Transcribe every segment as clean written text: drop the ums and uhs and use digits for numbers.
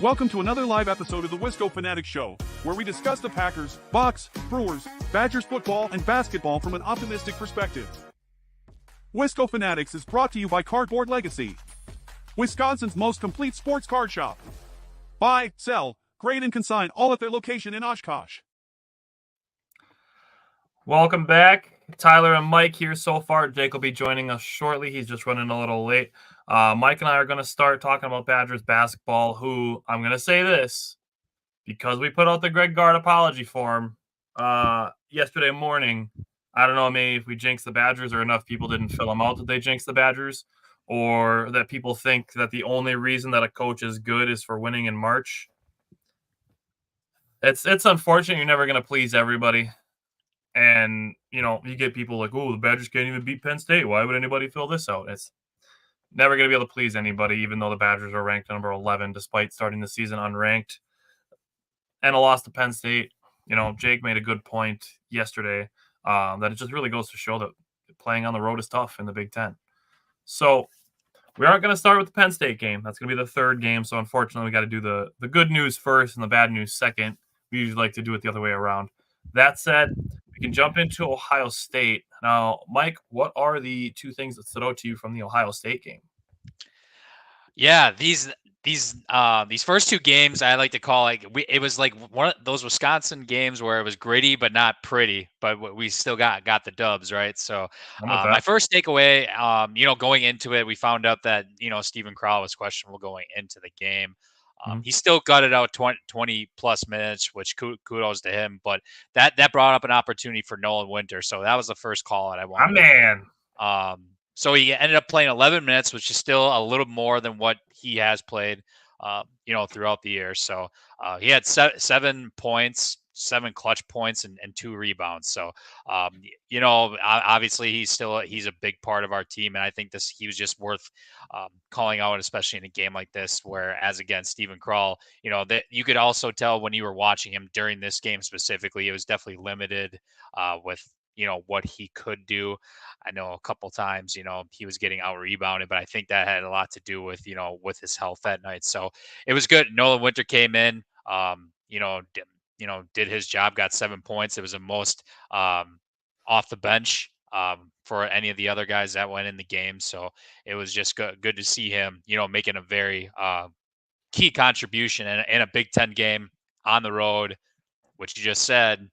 Welcome to another live episode of the Wisco Fanatics Show, where we discuss the Packers, Bucks, Brewers, Badgers football, and basketball from an optimistic perspective. Wisco Fanatics is brought to you by Cardboard Legacy, Wisconsin's most complete sports card shop. Buy, sell, grade, and consign all at their location in Oshkosh. Welcome back. Tyler and Mike here so far. Jake will be joining us shortly. He's just running a little late. Mike and I are going to start talking about Badgers basketball, who, I'm going to say this, because we put out the Greg Gard apology form yesterday morning. I don't know, maybe if we jinxed the Badgers or enough people didn't fill them out that they jinxed the Badgers, or that people think that the only reason that a coach is good is for winning in March. It's unfortunate. You're never going to please everybody. And, you know, you get people like, oh, the Badgers can't even beat Penn State. Why would anybody fill this out? It's never going to be able to please anybody, even though the Badgers are ranked number 11, despite starting the season unranked. And a loss to Penn State. You know, Jake made a good point yesterday that it just really goes to show that playing on the road is tough in the Big Ten. So we aren't going to start with the Penn State game. That's going to be the third game. So unfortunately, we got to do the good news first and the bad news second. We usually like to do it the other way around. That said, we can jump into Ohio State. Now, Mike, what are the two things that stood out to you from the Ohio State game? Yeah, these first two games I like to call it was like one of those Wisconsin games where it was gritty but not pretty, but we still got the dubs, right? So my first takeaway, going into it, we found out that Stephen Crowder was questionable going into the game. He still gutted out 20 plus minutes, which kudos to him. But that brought up an opportunity for Nolan Winter. So that was the first call that I wanted. Man. So he ended up playing 11 minutes, which is still a little more than what he has played, throughout the year. So he had 7 points, 7 clutch points, and 2 rebounds. So, obviously he's a big part of our team. And I think he was just worth calling out, especially in a game like this, where, as again, Stephen Krall, that you could also tell when you were watching him during this game specifically, it was definitely limited with what he could do. I know a couple times, he was getting out rebounded, but I think that had a lot to do with, with his health that night. So it was good. Nolan Winter came in, did his job, got 7 points. It was the most off the bench for any of the other guys that went in the game. So it was just good to see him, making a very key contribution in a Big Ten game on the road, which you just said.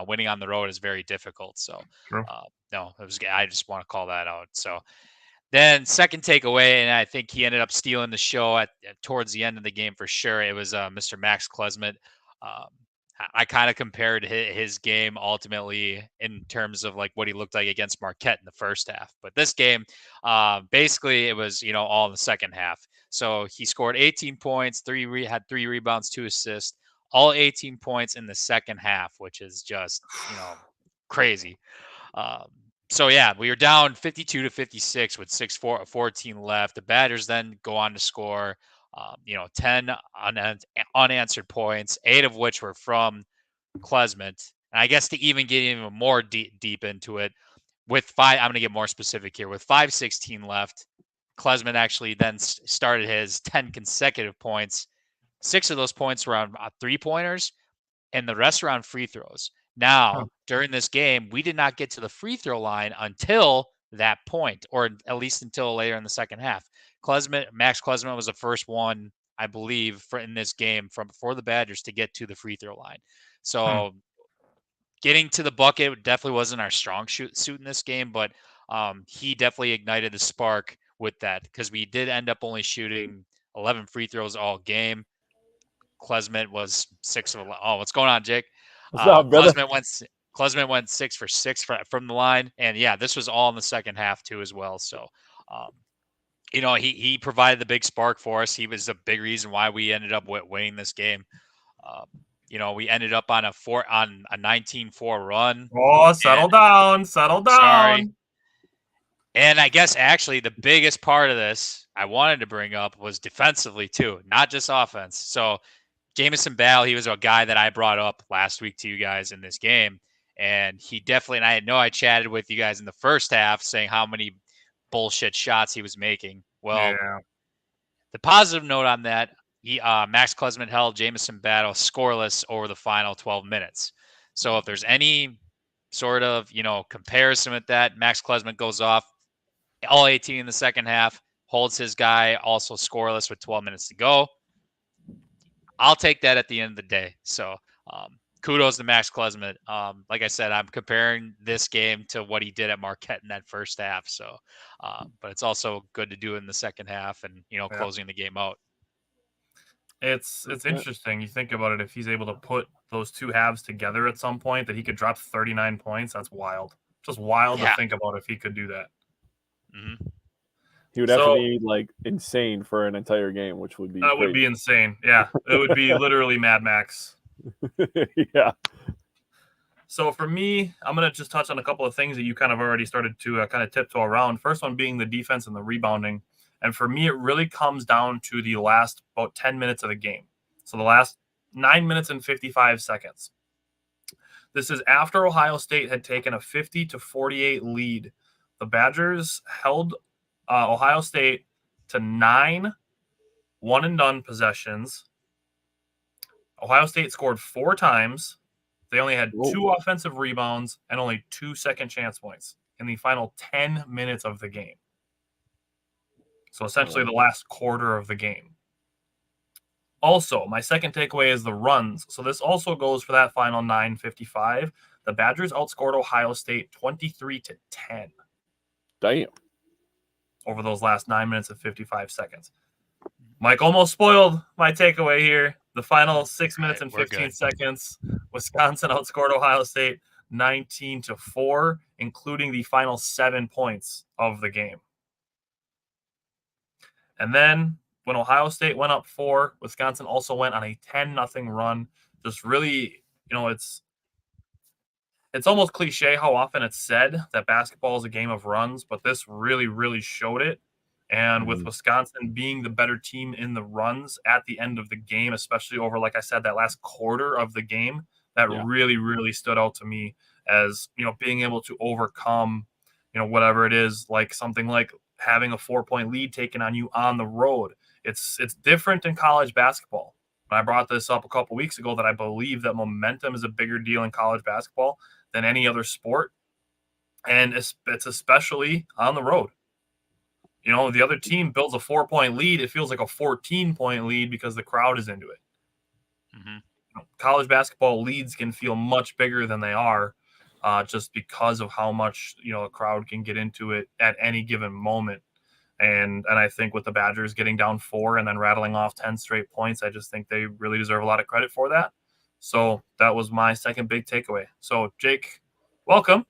Winning on the road is very difficult. So, I just want to call that out. So then second takeaway, and I think he ended up stealing the show towards the end of the game for sure. It was Mr. Max Klesmit. I kind of compared his game ultimately in terms of like what he looked like against Marquette in the first half. But this game, basically it was, all in the second half. So he scored 18 points, had 3 rebounds, 2 assists. All 18 points in the second half, which is just, crazy. So yeah, we were down 52-56 with 6:14 left. The Badgers then go on to score, 10 unanswered points, 8 of which were from Klesmit. And I guess to even get even more deep into it, with 5, I'm going to get more specific here. With 5:16 left, Klesmit actually then started his 10 consecutive points. 6 of those points were on 3-pointers, and the rest were on free throws. Now, during this game, we did not get to the free throw line until that point, or at least until later in the second half. Max Klesmit was the first one, I believe, in this game for the Badgers to get to the free throw line. So getting to the bucket definitely wasn't our strong suit in this game, but he definitely ignited the spark with that, because we did end up only shooting 11 free throws all game. Klesmit was 6 of 11. Oh, what's going on, Jake? What's up, brother? Klesmit went 6 for 6 from the line, and yeah, this was all in the second half too as well. So, he provided the big spark for us. He was a big reason why we ended up winning this game. We ended up on a 19-4 run. Oh, settle down. Sorry. And I guess actually the biggest part of this I wanted to bring up was defensively too, not just offense. So Jamison Bell, he was a guy that I brought up last week to you guys in this game. And he definitely, and I know I chatted with you guys in the first half saying how many bullshit shots he was making. Well, the positive note on that, Max Klesman held Jamison Battle scoreless over the final 12 minutes. So if there's any sort of, comparison with that, Max Klesman goes off all 18 in the second half, holds his guy also scoreless with 12 minutes to go. I'll take that at the end of the day. So kudos to Max Klesman. Like I said, I'm comparing this game to what he did at Marquette in that first half. So, but it's also good to do it in the second half and, closing the game out. It's interesting. You think about it, if he's able to put those two halves together at some point, that he could drop 39 points. That's wild. Just wild to think about if he could do that. Mm-hmm. He would have to be like insane for an entire game, which would be would be insane. Yeah, it would be literally Mad Max. Yeah. So for me, I'm going to just touch on a couple of things that you kind of already started to kind of tiptoe around. First one being the defense and the rebounding. And for me, it really comes down to the last about 10 minutes of the game. So the last 9 minutes and 55 seconds. This is after Ohio State had taken a 50-48 lead. The Badgers held Ohio State to 9 one-and-done possessions. Ohio State scored 4 times. They only had 2 offensive rebounds and only 2 second chance points in the final 10 minutes of the game. So essentially the last quarter of the game. Also, my second takeaway is the runs. So this also goes for that final 9:55. The Badgers outscored Ohio State 23-10. Damn. Over those last 9 minutes and 55 seconds. Mike almost spoiled my takeaway here. The final 6 minutes and 15 seconds, Wisconsin outscored Ohio State 19-4, including the final 7 points of the game. And then when Ohio State went up 4, Wisconsin also went on a 10-0 run. Just really, it's almost cliche how often it's said that basketball is a game of runs, but this really, really showed it. And with Wisconsin being the better team in the runs at the end of the game, especially over, like I said, that last quarter of the game, that really, really stood out to me as, being able to overcome, whatever it is, like something like having a 4-point lead taken on you on the road. It's different in college basketball. I brought this up a couple weeks ago that I believe that momentum is a bigger deal in college basketball than any other sport. And it's especially on the road. The other team builds a 4-point lead. It feels like a 14-point lead because the crowd is into it. Mm-hmm. College basketball leads can feel much bigger than they are just because of how much, a crowd can get into it at any given moment. And I think with the Badgers getting down 4 and then rattling off 10 straight points, I just think they really deserve a lot of credit for that. So that was my second big takeaway. So, Jake, welcome.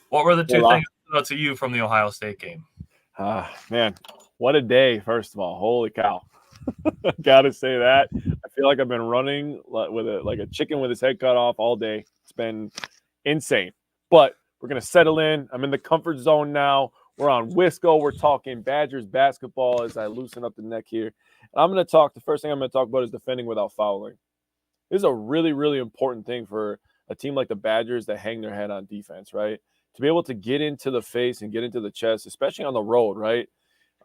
What were the 2 things that stood out to you from the Ohio State game? Man, what a day, first of all. Holy cow. Gotta say that. I feel like I've been running like a chicken with his head cut off all day. It's been insane. But we're going to settle in. I'm in the comfort zone now. We're on Wisco. We're talking Badgers basketball as I loosen up the neck here. And I'm going to talk – the first thing I'm going to talk about is defending without fouling. This is a really, really important thing for a team like the Badgers that hang their head on defense, right? To be able to get into the face and get into the chest, especially on the road, right?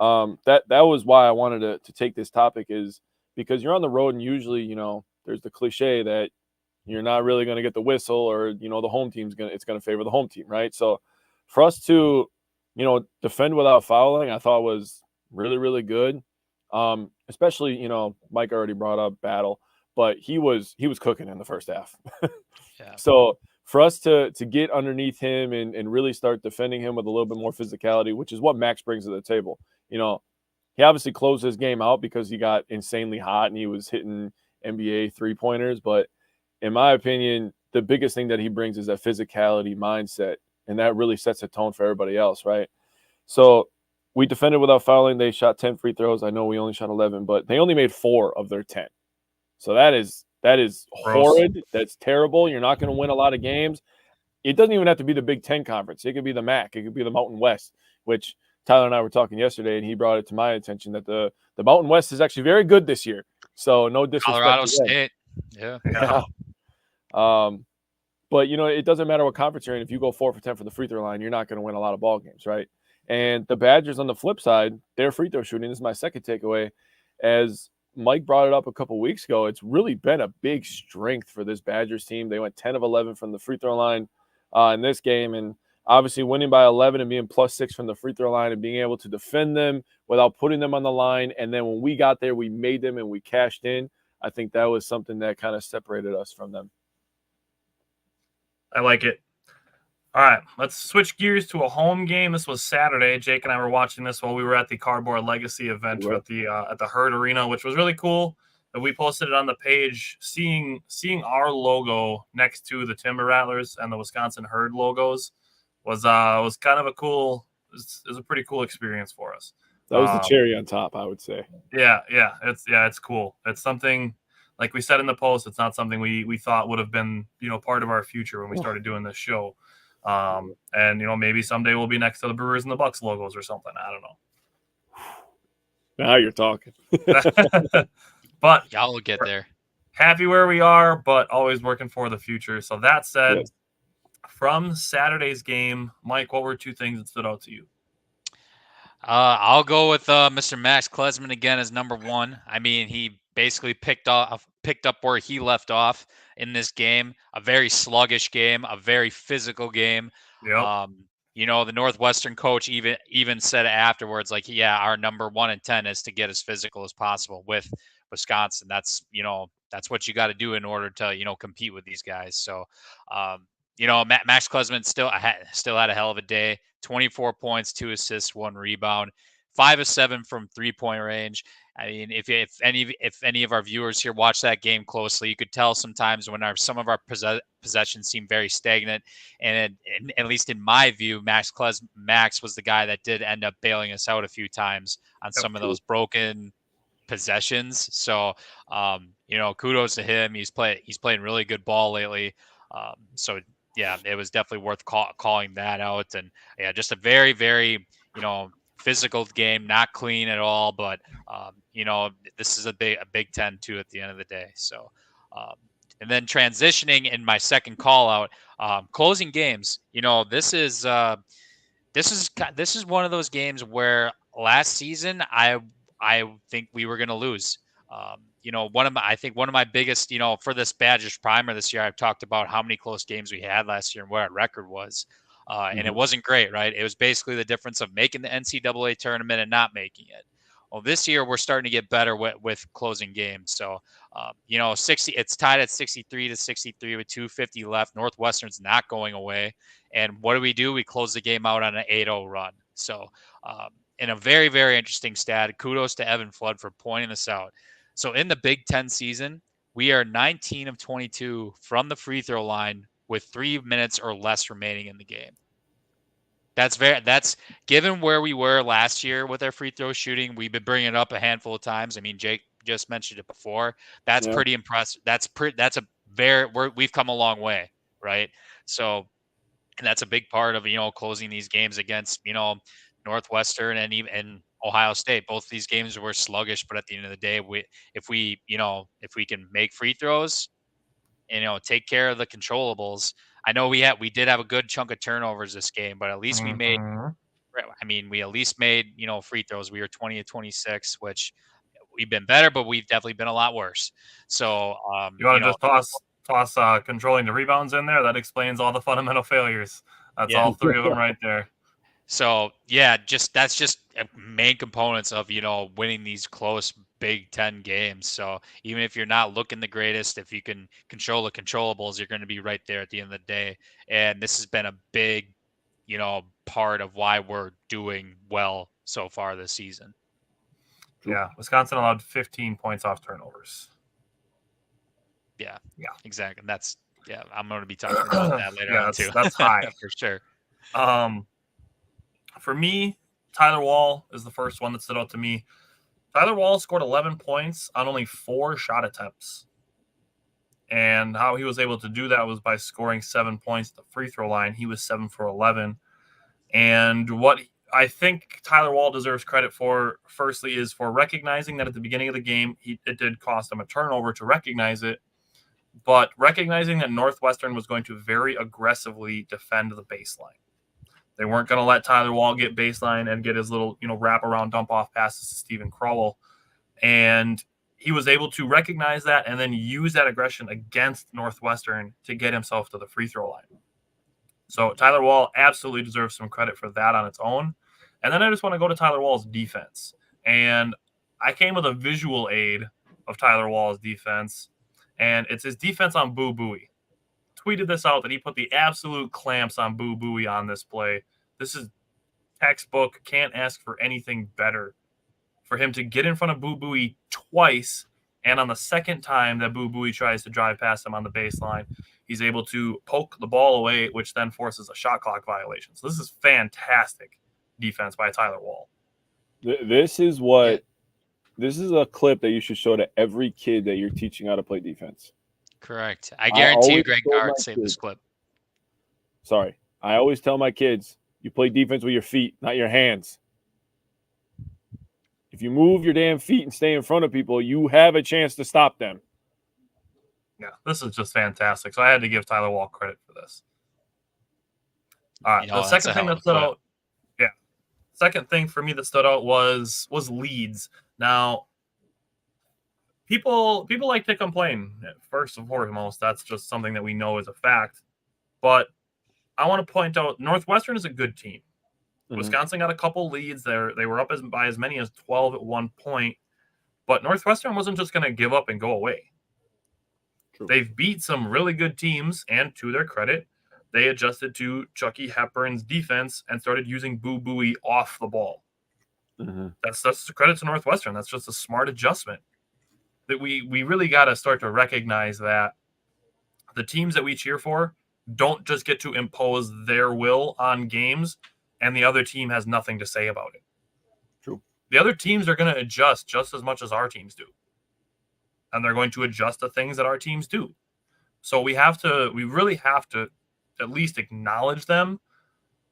That was why I wanted to take this topic, is because you're on the road and usually, there's the cliche that you're not really going to get the whistle, or, the home team's going to favor the home team, right? So for us to, defend without fouling, I thought was really, really good. Especially, Mike already brought up Battle, but he was cooking in the first half. Yeah. So for us to get underneath him and really start defending him with a little bit more physicality, which is what Max brings to the table. He obviously closed his game out because he got insanely hot and he was hitting NBA three-pointers. But in my opinion, the biggest thing that he brings is that physicality mindset, and that really sets a tone for everybody else, right? So we defended without fouling. They shot 10 free throws. I know we only shot 11, but they only made 4 of their 10. So that is horrid. That's terrible. You're not going to win a lot of games. It doesn't even have to be the Big Ten conference. It could be the MAC. It could be the Mountain West, which Tyler and I were talking yesterday, and he brought it to my attention that the Mountain West is actually very good this year. So no disrespect. Colorado State. Yeah. But, it doesn't matter what conference you're in. If you go 4 for 10 for the free throw line, you're not going to win a lot of ball games, right? And the Badgers on the flip side, their free throw shooting, this is my second takeaway, as Mike brought it up a couple weeks ago. It's really been a big strength for this Badgers team. They went 10 of 11 from the free throw line in this game, and obviously winning by 11 and being +6 from the free throw line and being able to defend them without putting them on the line. And then when we got there, we made them and we cashed in. I think that was something that kind of separated us from them. I like it. All right, let's switch gears to a home game. This was Saturday. Jake and I were watching this while we were at the Cardboard Legacy event at the Herd Arena, which was really cool. We posted it on the page. Seeing our logo next to the Timber Rattlers and the Wisconsin Herd logos was kind of a cool. It was a pretty cool experience for us. That was the cherry on top, I would say. Yeah, it's cool. It's something, like we said in the post, it's not something we thought would have been part of our future when we started doing this show. And maybe someday we'll be next to the Brewers and the Bucks logos or something. I don't know. Now you're talking. But y'all will get there. Happy where we are, but always working for the future. So that said, yes. From Saturday's game, Mike, what were 2 things that stood out to you? I'll go with Mr. Max Klesman again as number 1. I mean, he basically picked up where he left off in this game. A very sluggish game, a very physical game. Yep. The Northwestern coach even said afterwards, like, yeah, our number 1 and 10 is to get as physical as possible with Wisconsin. That's what you got to do in order to, compete with these guys. So, Max Klesman still had a hell of a day. 24 points, 2 assists, 1 rebound, 5 of 7 from 3-point range. I mean, if any of our viewers here watch that game closely, you could tell sometimes when some of our possessions seem very stagnant. And at least in my view, Max was the guy that did end up bailing us out a few times on some of those broken possessions. So, kudos to him. He's playing really good ball lately. So yeah, it was definitely worth calling that out. And yeah, just a very, very, physical game, not clean at all, but this is a Big Ten too at the end of the day. So, and then transitioning in my second call out, closing games. This is one of those games where last season I think we were going to lose. One of my biggest, for this Badgers primer this year, I've talked about how many close games we had last year and what our record was. And it wasn't great, right? It was basically the difference of making the NCAA tournament and not making it. Well, this year we're starting to get better with closing games. So, 60, it's tied at 63-63 with 2:50 left. Northwestern's not going away. And what do? We close the game out on an 8-0 run. So, in a very, very interesting stat, kudos to Evan Flood for pointing this out. So in the Big Ten season, we are 19 of 22 from the free throw line with 3 minutes or less remaining in the game. That's given where we were last year with our free throw shooting. We've been bringing it up a handful of times. I mean, Jake just mentioned it before. That's pretty impressive. We've come a long way, right? So, and that's a big part of, closing these games against, Northwestern and Ohio State. Both these games were sluggish, but at the end of the day, if we can make free throws and we take care of the controllables. I know we did have a good chunk of turnovers this game, but at least we made. I mean, we at least made free throws. We were 20 of 26, which we've been better, but we've definitely been a lot worse. So you want to just toss controlling the rebounds in there? That explains all the fundamental failures. That's all 3 of them right there. So yeah, that's just main components of winning these close Big Ten games. So even if you're not looking the greatest, if you can control the controllables, you're going to be right there at the end of the day. And this has been a big, part of why we're doing well so far this season. Yeah, Wisconsin allowed 15 points off turnovers. Yeah, exactly. I'm going to be talking about that later on too. That's high for sure. For me, Tyler Wall is the first one that stood out to me. Tyler Wall scored 11 points on only 4 shot attempts. And how he was able to do that was by scoring 7 points at the free throw line. He was 7 for 11. And what I think Tyler Wall deserves credit for, firstly, is for recognizing that at the beginning of the game, it did cost him a turnover to recognize it. But recognizing that Northwestern was going to very aggressively defend the baseline. They weren't going to let Tyler Wall get baseline and get his little, wraparound dump-off passes to Stephen Crowell. And he was able to recognize that and then use that aggression against Northwestern to get himself to the free throw line. So Tyler Wall absolutely deserves some credit for that on its own. And then I just want to go to Tyler Wall's defense. And I came with a visual aid of Tyler Wall's defense, and it's his defense on Boo Buie. Tweeted this out that he put the absolute clamps on Boo Buie on this play. This is textbook. Can't ask for anything better. For him to get in front of Boo Buie twice, and on the second time that Boo Buie tries to drive past him on the baseline, he's able to poke the ball away, which then forces a shot clock violation. So this is fantastic defense by Tyler Wall. This is a clip that you should show to every kid that you're teaching how to play defense. Correct. I guarantee you always Greg told Gard my saved this kids- clip. Sorry. I always tell my kids, you play defense with your feet, not your hands. If you move your damn feet and stay in front of people, you have a chance to stop them. Yeah, this is just fantastic. So I had to give Tyler Wall credit for this. All right, You know, the that's second a thing hell that of a stood clip. out, second thing for me that stood out was leads. Now, people like to complain. First and foremost, that's just something that we know is a fact. But I want to point out Northwestern is a good team. Mhm. Wisconsin got a couple leads there. They were up by as many as 12 at one point. But Northwestern wasn't just going to give up and go away. True. They've beat some really good teams, and to their credit, they adjusted to Chucky Hepburn's defense and started using Boo Buie off the ball. Mm-hmm. That's the credit to Northwestern. That's just a smart adjustment. That we really got to start to recognize that the teams that we cheer for don't just get to impose their will on games, and the other team has nothing to say about it. True. The other teams are going to adjust just as much as our teams do. And they're going to adjust the things that our teams do. So we really have to at least acknowledge them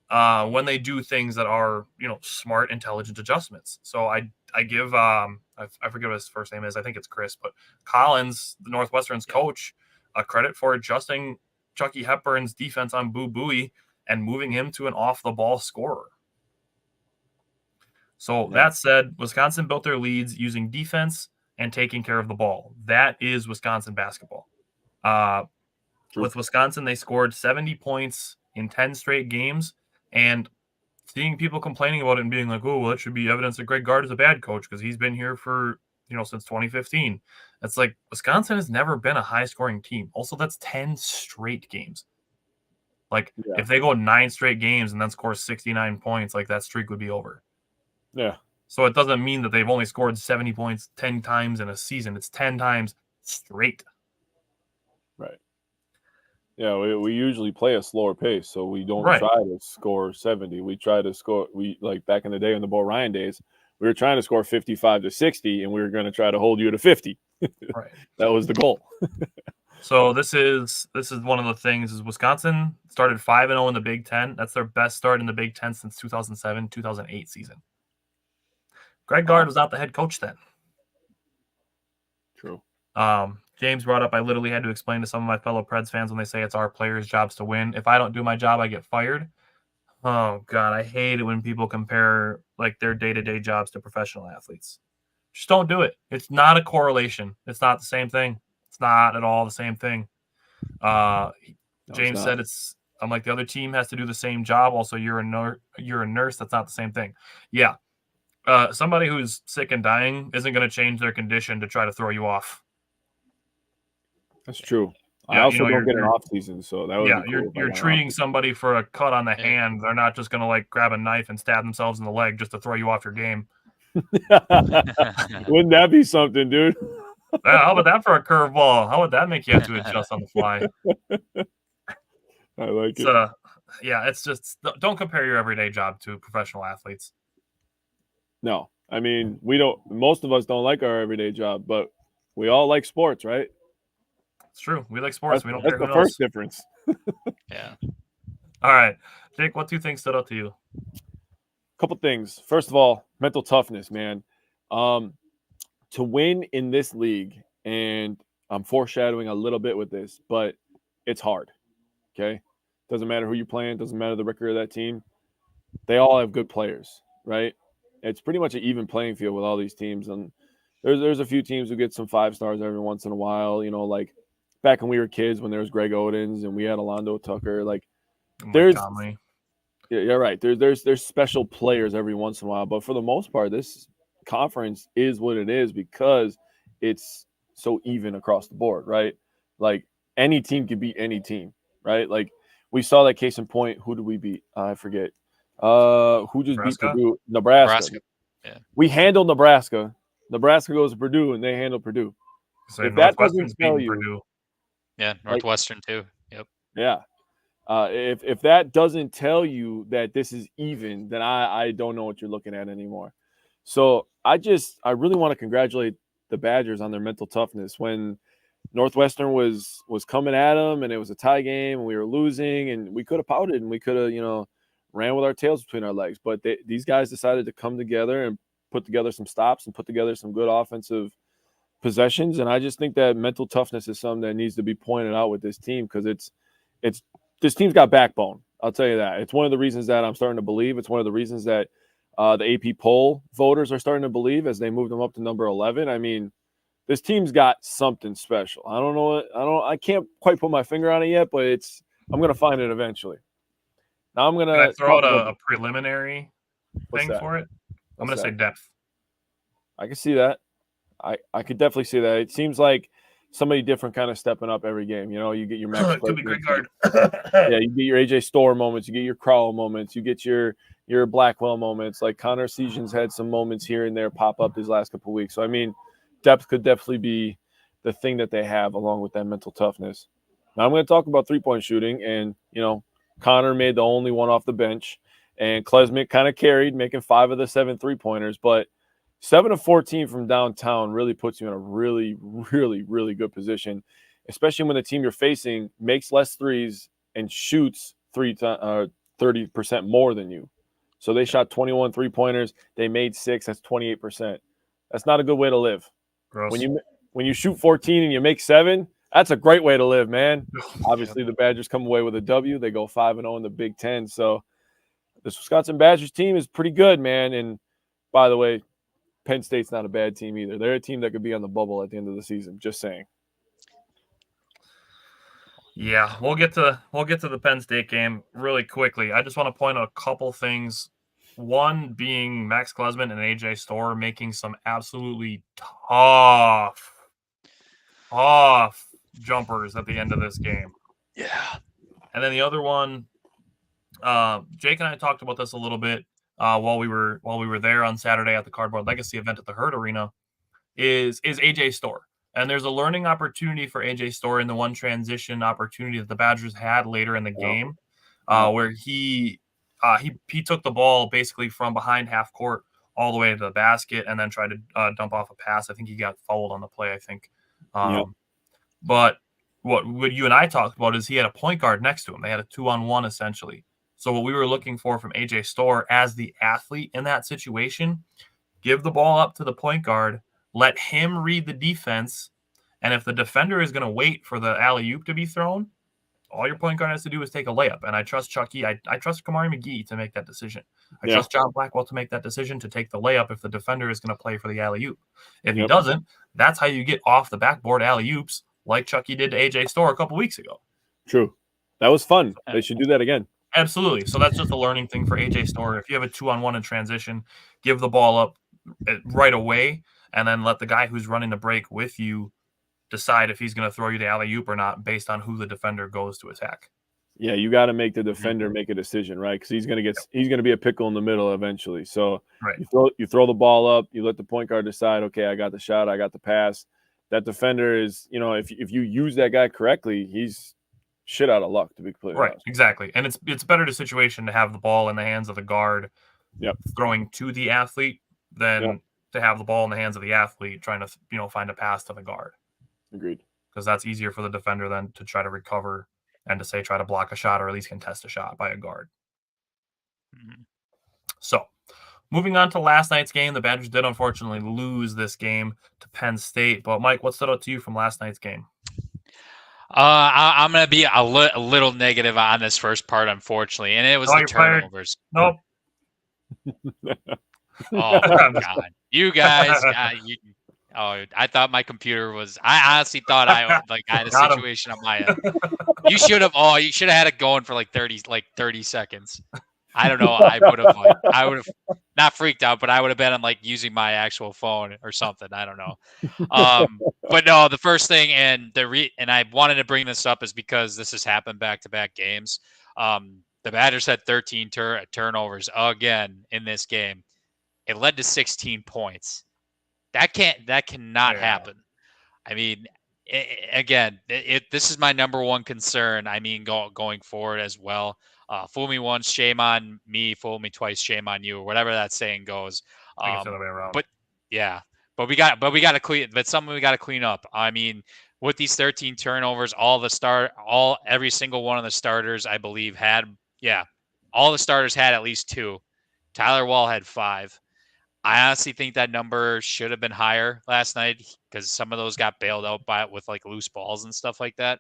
when they do things that are, smart, intelligent adjustments. So I give, I forget what his first name is. I think it's Chris, but Collins, the Northwestern's coach, a credit for adjusting Chucky Hepburn's defense on Boo Buie and moving him to an off-the-ball scorer. So that said, Wisconsin built their leads using defense and taking care of the ball. That is Wisconsin basketball. With Wisconsin, they scored 70 points in 10 straight games, and seeing people complaining about it and being like, oh, well, that should be evidence that Greg Gard is a bad coach because he's been here for, since 2015. It's like Wisconsin has never been a high-scoring team. Also, that's 10 straight games. If they go 9 straight games and then score 69 points, that streak would be over. Yeah. So it doesn't mean that they've only scored 70 points 10 times in a season. It's 10 times straight. Right. Yeah, we usually play a slower pace, so we don't Right. try to score 70. We try to score. Back in the day in the Bo Ryan days, we were trying to score 55 to 60, and we were going to try to hold you to 50. Right. That was the goal. So this is one of the things is Wisconsin started 5-0 in the Big Ten. That's their best start in the Big Ten since 2007-2008 season. Greg Gard was not the head coach then. True. James brought up, I literally had to explain to some of my fellow Preds fans when they say it's our players' jobs to win. If I don't do my job, I get fired. Oh, God, I hate it when people compare their day-to-day jobs to professional athletes. Just don't do it. It's not a correlation. It's not the same thing. It's not at all the same thing. James said I'm like, the other team has to do the same job. Also, you're a nurse. That's not the same thing. Yeah. Somebody who's sick and dying isn't going to change their condition to try to throw you off. That's true. Yeah, I also don't get an off season, so that would be cool. You're treating somebody for a cut on the hand. They're not just going to grab a knife and stab themselves in the leg just to throw you off your game. Wouldn't that be something, dude? How about that for a curveball? How would that make you have to adjust on the fly? I like it. It's just don't compare your everyday job to professional athletes. No, I mean, most of us don't like our everyday job, but we all like sports, right? It's true. We like sports. We don't care who That's the knows. first difference. Yeah. All right. Jake, what 2 things stood out to you? Couple things. First of all, mental toughness, man. To win in this league, and I'm foreshadowing a little bit with this, but it's hard. Okay? Doesn't matter who you're playing, doesn't matter the record of that team. They all have good players, right? It's pretty much an even playing field with all these teams. And there's a few teams who get some 5 stars every once in a while. Like back when we were kids, when there was Greg Odens and we had Alondo Tucker. Like there's, Conley. yeah, you're right. There's special players every once in a while, but for the most part, this conference is what it is because it's so even across the board, right? Like any team can beat any team, right? Like we saw that case in point. Who did we beat? I forget. Who just beat Purdue? Nebraska. Yeah. We handled Nebraska. Nebraska goes to Purdue, and they handle Purdue. So If that doesn't tell you, Purdue. Yeah, Northwestern too. Yep. Yeah. If that doesn't tell you that this is even, then I don't know what you're looking at anymore. So I really want to congratulate the Badgers on their mental toughness. When Northwestern was coming at them and it was a tie game and we were losing and we could have pouted and we could have, ran with our tails between our legs. But these guys decided to come together and put together some stops and put together some good offensive possessions. And I just think that mental toughness is something that needs to be pointed out with this team because it's this team's got backbone. I'll tell you that. It's one of the reasons that I'm starting to believe. It's one of the reasons that the AP poll voters are starting to believe as they move them up to number 11. I mean, this team's got something special. I can't quite put my finger on it yet, but I'm going to find it eventually. Now I'm going to throw out a preliminary thing for it. I'm going to say depth. I can see that. I could definitely see that. It seems like somebody different kind of stepping up every game. You get your Max. Could be great guard. Yeah, you get your AJ Storr moments. You get your Crowell moments. You get your Blackwell moments. Like Connor Season's had some moments here and there pop up these last couple of weeks. So, I mean, depth could definitely be the thing that they have along with that mental toughness. Now I'm going to talk about three-point shooting. And, Connor made the only one off the bench. And Klesmit kind of carried, making 5 of the 7 3-pointers. But 7 of 14 from downtown really puts you in a really, really, really good position, especially when the team you're facing makes less threes and shoots 30% more than you. So they shot 21 3-pointers. They made 6. That's 28%. That's not a good way to live. Gross. When you shoot 14 and you make 7, that's a great way to live, man. Obviously, the Badgers come away with a W. They go 5-0 in the Big Ten. So this Wisconsin Badgers team is pretty good, man. And by the way, Penn State's not a bad team either. They're a team that could be on the bubble at the end of the season. Just saying. Yeah, we'll get to the Penn State game really quickly. I just want to point out a couple things. One being Max Klesmit and AJ Storr making some absolutely tough jumpers at the end of this game. Yeah. And then the other one, Jake and I talked about this a little bit while we were there on Saturday at the Cardboard Legacy event at the Herd Arena, is AJ Storr. And there's a learning opportunity for AJ Storr in the one transition opportunity that the Badgers had later in the game, where he took the ball basically from behind half court all the way to the basket and then tried to dump off a pass. I think he got fouled on the play, I think. But what you and I talked about is he had a point guard next to him. They had a 2-on-1 essentially. So what we were looking for from AJ Storr as the athlete in that situation, give the ball up to the point guard, let him read the defense, and if the defender is going to wait for the alley-oop to be thrown, all your point guard has to do is take a layup. And I trust Chucky. I trust Kamari McGee to make that decision. I trust John Blackwell to make that decision to take the layup if the defender is going to play for the alley-oop. If he doesn't, that's how you get off the backboard alley-oops like Chucky did to AJ Storr a couple weeks ago. True. That was fun. They should do that again. Absolutely. So that's just a learning thing for AJ Storr. If you have a 2-on-1 in transition, give the ball up right away and then let the guy who's running the break with you decide if he's going to throw you the alley-oop or not based on who the defender goes to attack. Yeah, you got to make the defender make a decision, right? Because he's going to be a pickle in the middle eventually. So you throw the ball up, you let the point guard decide, okay, I got the shot, I got the pass. That defender is, if you use that guy correctly, he's shit out of luck, to be completely honest. Exactly. And it's better the situation to have the ball in the hands of the guard throwing to the athlete than to have the ball in the hands of the athlete trying to find a pass to the guard. Agreed. Because that's easier for the defender than to try to recover and to try to block a shot or at least contest a shot by a guard. Mm-hmm. So moving on to last night's game, the Badgers did unfortunately lose this game to Penn State. But Mike, what stood out to you from last night's game? I'm going to be a little negative on this first part, unfortunately, and it was the turnovers. Nope. Oh, God. You guys, Oh, I thought my computer was. I honestly thought I had a Got him. situation on my end. You should have. Oh, you should have had it going for like 30 seconds. I don't know. I would have not freaked out, but I would have been on like using my actual phone or something. I don't know. But no, the first thing and I wanted to bring this up is because this has happened back-to-back games. The Badgers had 13 turnovers again in this game. It led to 16 points. That cannot happen. I mean, this is my number one concern. I mean, going forward as well. Fool me once, shame on me. Fool me twice, shame on you, or whatever that saying goes. I think it's the other way around. But yeah, but we got to clean. But something we got to clean up. I mean, with these 13 turnovers, every single one of the starters, I believe, all the starters had at least 2. Tyler Wall had 5. I honestly think that number should have been higher last night because some of those got bailed out with like loose balls and stuff like that.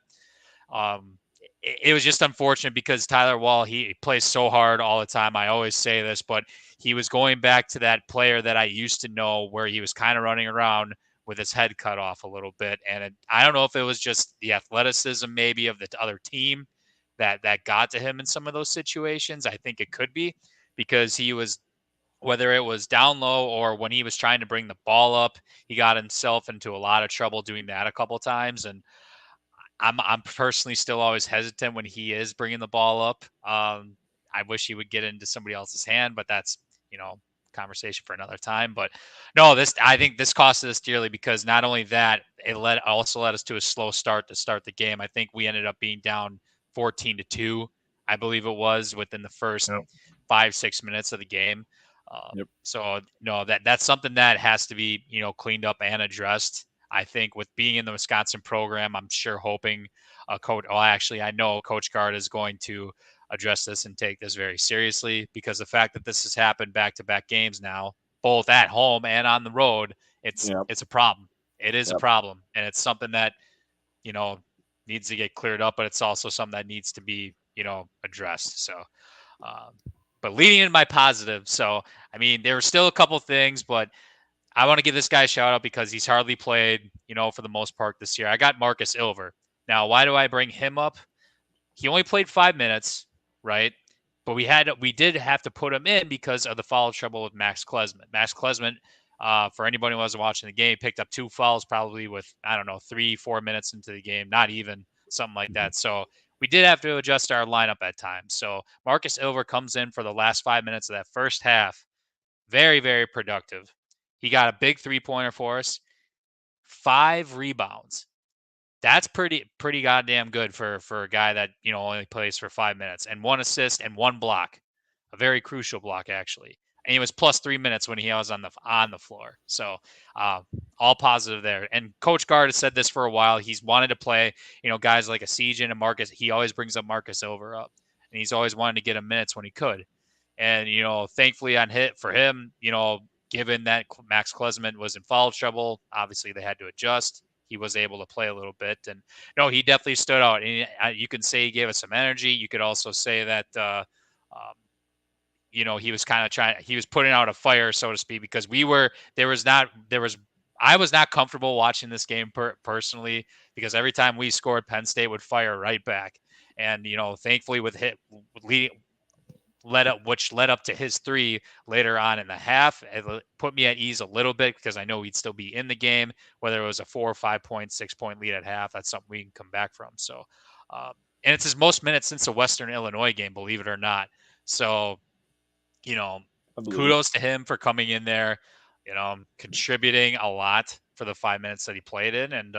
It was just unfortunate because Tyler Wall, he plays so hard all the time. I always say this, but he was going back to that player that I used to know where he was kind of running around with his head cut off a little bit. And I don't know if it was just the athleticism maybe of the other team that got to him in some of those situations. I think it could be because he was, whether it was down low or when he was trying to bring the ball up, he got himself into a lot of trouble doing that a couple of times. And I'm personally still always hesitant when he is bringing the ball up. I wish he would get into somebody else's hand, but that's, conversation for another time. But no, I think this costed us dearly because not only that, it also led us to a slow start to start the game. I think we ended up being down 14-2, I believe it was, within the first 5-6 minutes of the game. So no, that's something that has to be, cleaned up and addressed. I think with being in the Wisconsin program, I'm sure hoping I know Coach Gard is going to address this and take this very seriously because the fact that this has happened back-to-back games now, both at home and on the road, it's a problem. It is a problem. And it's something that, needs to get cleared up, but it's also something that needs to be, addressed. So, but leading into my positive. So, I mean, there were still a couple things, but I want to give this guy a shout out because he's hardly played, for the most part this year. I got Marcus Ilver. Now, why do I bring him up? He only played 5 minutes, right? But we did have to put him in because of the foul trouble with Max Klesman. Max Klesman, for anybody who wasn't watching the game, picked up 2 fouls probably with, 3-4 minutes into the game, not even something like that. So we did have to adjust our lineup at times. So Marcus Ilver comes in for the last 5 minutes of that first half. Very, very productive. He got a big 3-pointer for us, 5 rebounds. That's pretty goddamn good for a guy that, only plays for 5 minutes, and 1 assist and 1 block, a very crucial block actually. And he was plus 3 minutes when he was on the floor. So all positive there. And Coach Gard has said this for a while. He's wanted to play, guys like a Siegen and Marcus. He always brings up Marcus Ilver up, and he's always wanted to get him minutes when he could. And thankfully for him, given that Max Klesman was in foul trouble, obviously they had to adjust. He was able to play a little bit, and no, he definitely stood out. And you can say he gave us some energy. You could also say that he was kind of he was putting out a fire, so to speak, because I was not comfortable watching this game personally because every time we scored, Penn State would fire right back, and thankfully which led up to his 3 later on in the half. It put me at ease a little bit because I know we'd still be in the game, whether it was a 4 or 5 point, 6 point lead at half. That's something we can come back from. So, and it's his most minutes since the Western Illinois game, believe it or not. So, kudos to him for coming in there, contributing a lot for the 5 minutes that he played in. And,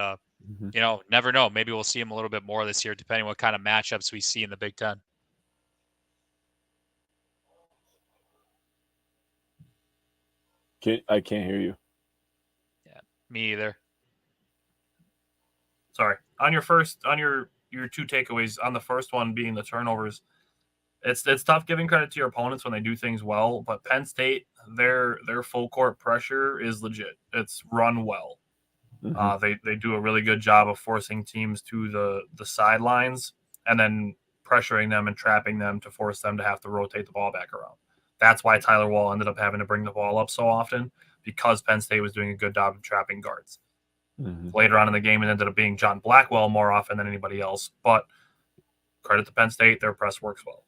never know. Maybe we'll see him a little bit more this year, depending what kind of matchups we see in the Big Ten. I can't hear you. Yeah, me either. Sorry. On your 2 takeaways, on the first one being the turnovers, it's tough giving credit to your opponents when they do things well, but Penn State, their full court pressure is legit. It's run well. Mm-hmm. They do a really good job of forcing teams to the sidelines and then pressuring them and trapping them to force them to have to rotate the ball back around. That's why Tyler Wall ended up having to bring the ball up so often. because Penn State was doing a good job of trapping guards. Mm-hmm. Later on in the game, it ended up being John Blackwell more often than anybody else. But credit to Penn State, their press works well.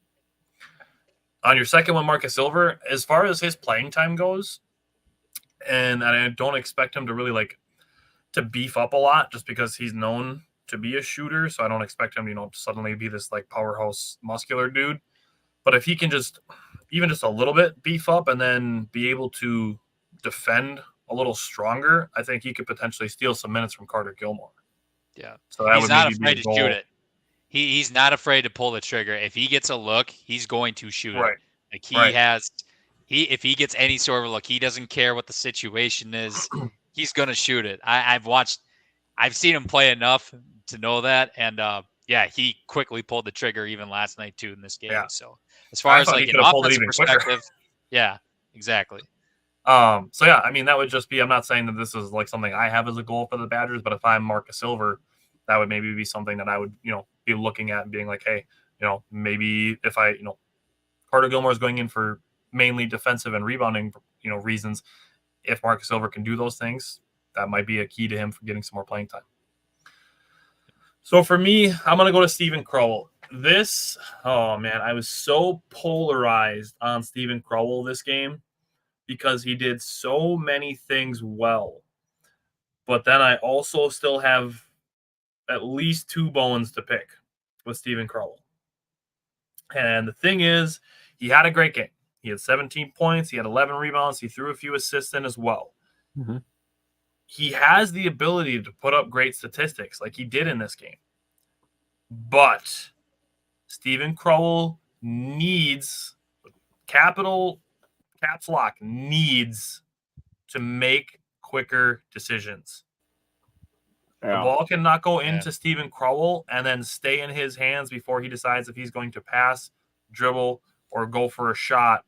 On your second one, Marcus Silver, as far as his playing time goes, and I don't expect him to really to beef up a lot just because he's known to be a shooter. So I don't expect him, to suddenly be this powerhouse muscular dude. But if he can even just a little bit beef up and then be able to defend a little stronger, I think he could potentially steal some minutes from Carter Gilmore. Yeah. So that he's would not maybe afraid be to a goal. shoot it. He's not afraid to pull the trigger. If he gets a look, he's going to shoot Right. it. Right. If he gets any sort of look, he doesn't care what the situation is. He's going to shoot it. I've seen him play enough to know that. And he quickly pulled the trigger even last night too in this game. Yeah. So as far as he an could have pulled it offensive even quicker. perspective, yeah, exactly. That would just be, I'm not saying that this is something I have as a goal for the Badgers, but if I'm Marcus Silver, that would maybe be something that I would, be looking at and being like, hey, maybe if Carter Gilmore is going in for mainly defensive and rebounding, reasons. If Marcus Silver can do those things, that might be a key to him for getting some more playing time. So for me, I'm going to go to Steven Crowell. I was so polarized on Steven Crowell this game because he did so many things well. But then I also still have at least 2 bones to pick with Steven Crowell. And the thing is, he had a great game. He had 17 points. He had 11 rebounds. He threw a few assists in as well. Mm-hmm. He has the ability to put up great statistics like he did in this game. But Steven Crowell needs, caps lock, needs to make quicker decisions. Yeah. The ball cannot go into Steven Crowell and then stay in his hands before he decides if he's going to pass, dribble, or go for a shot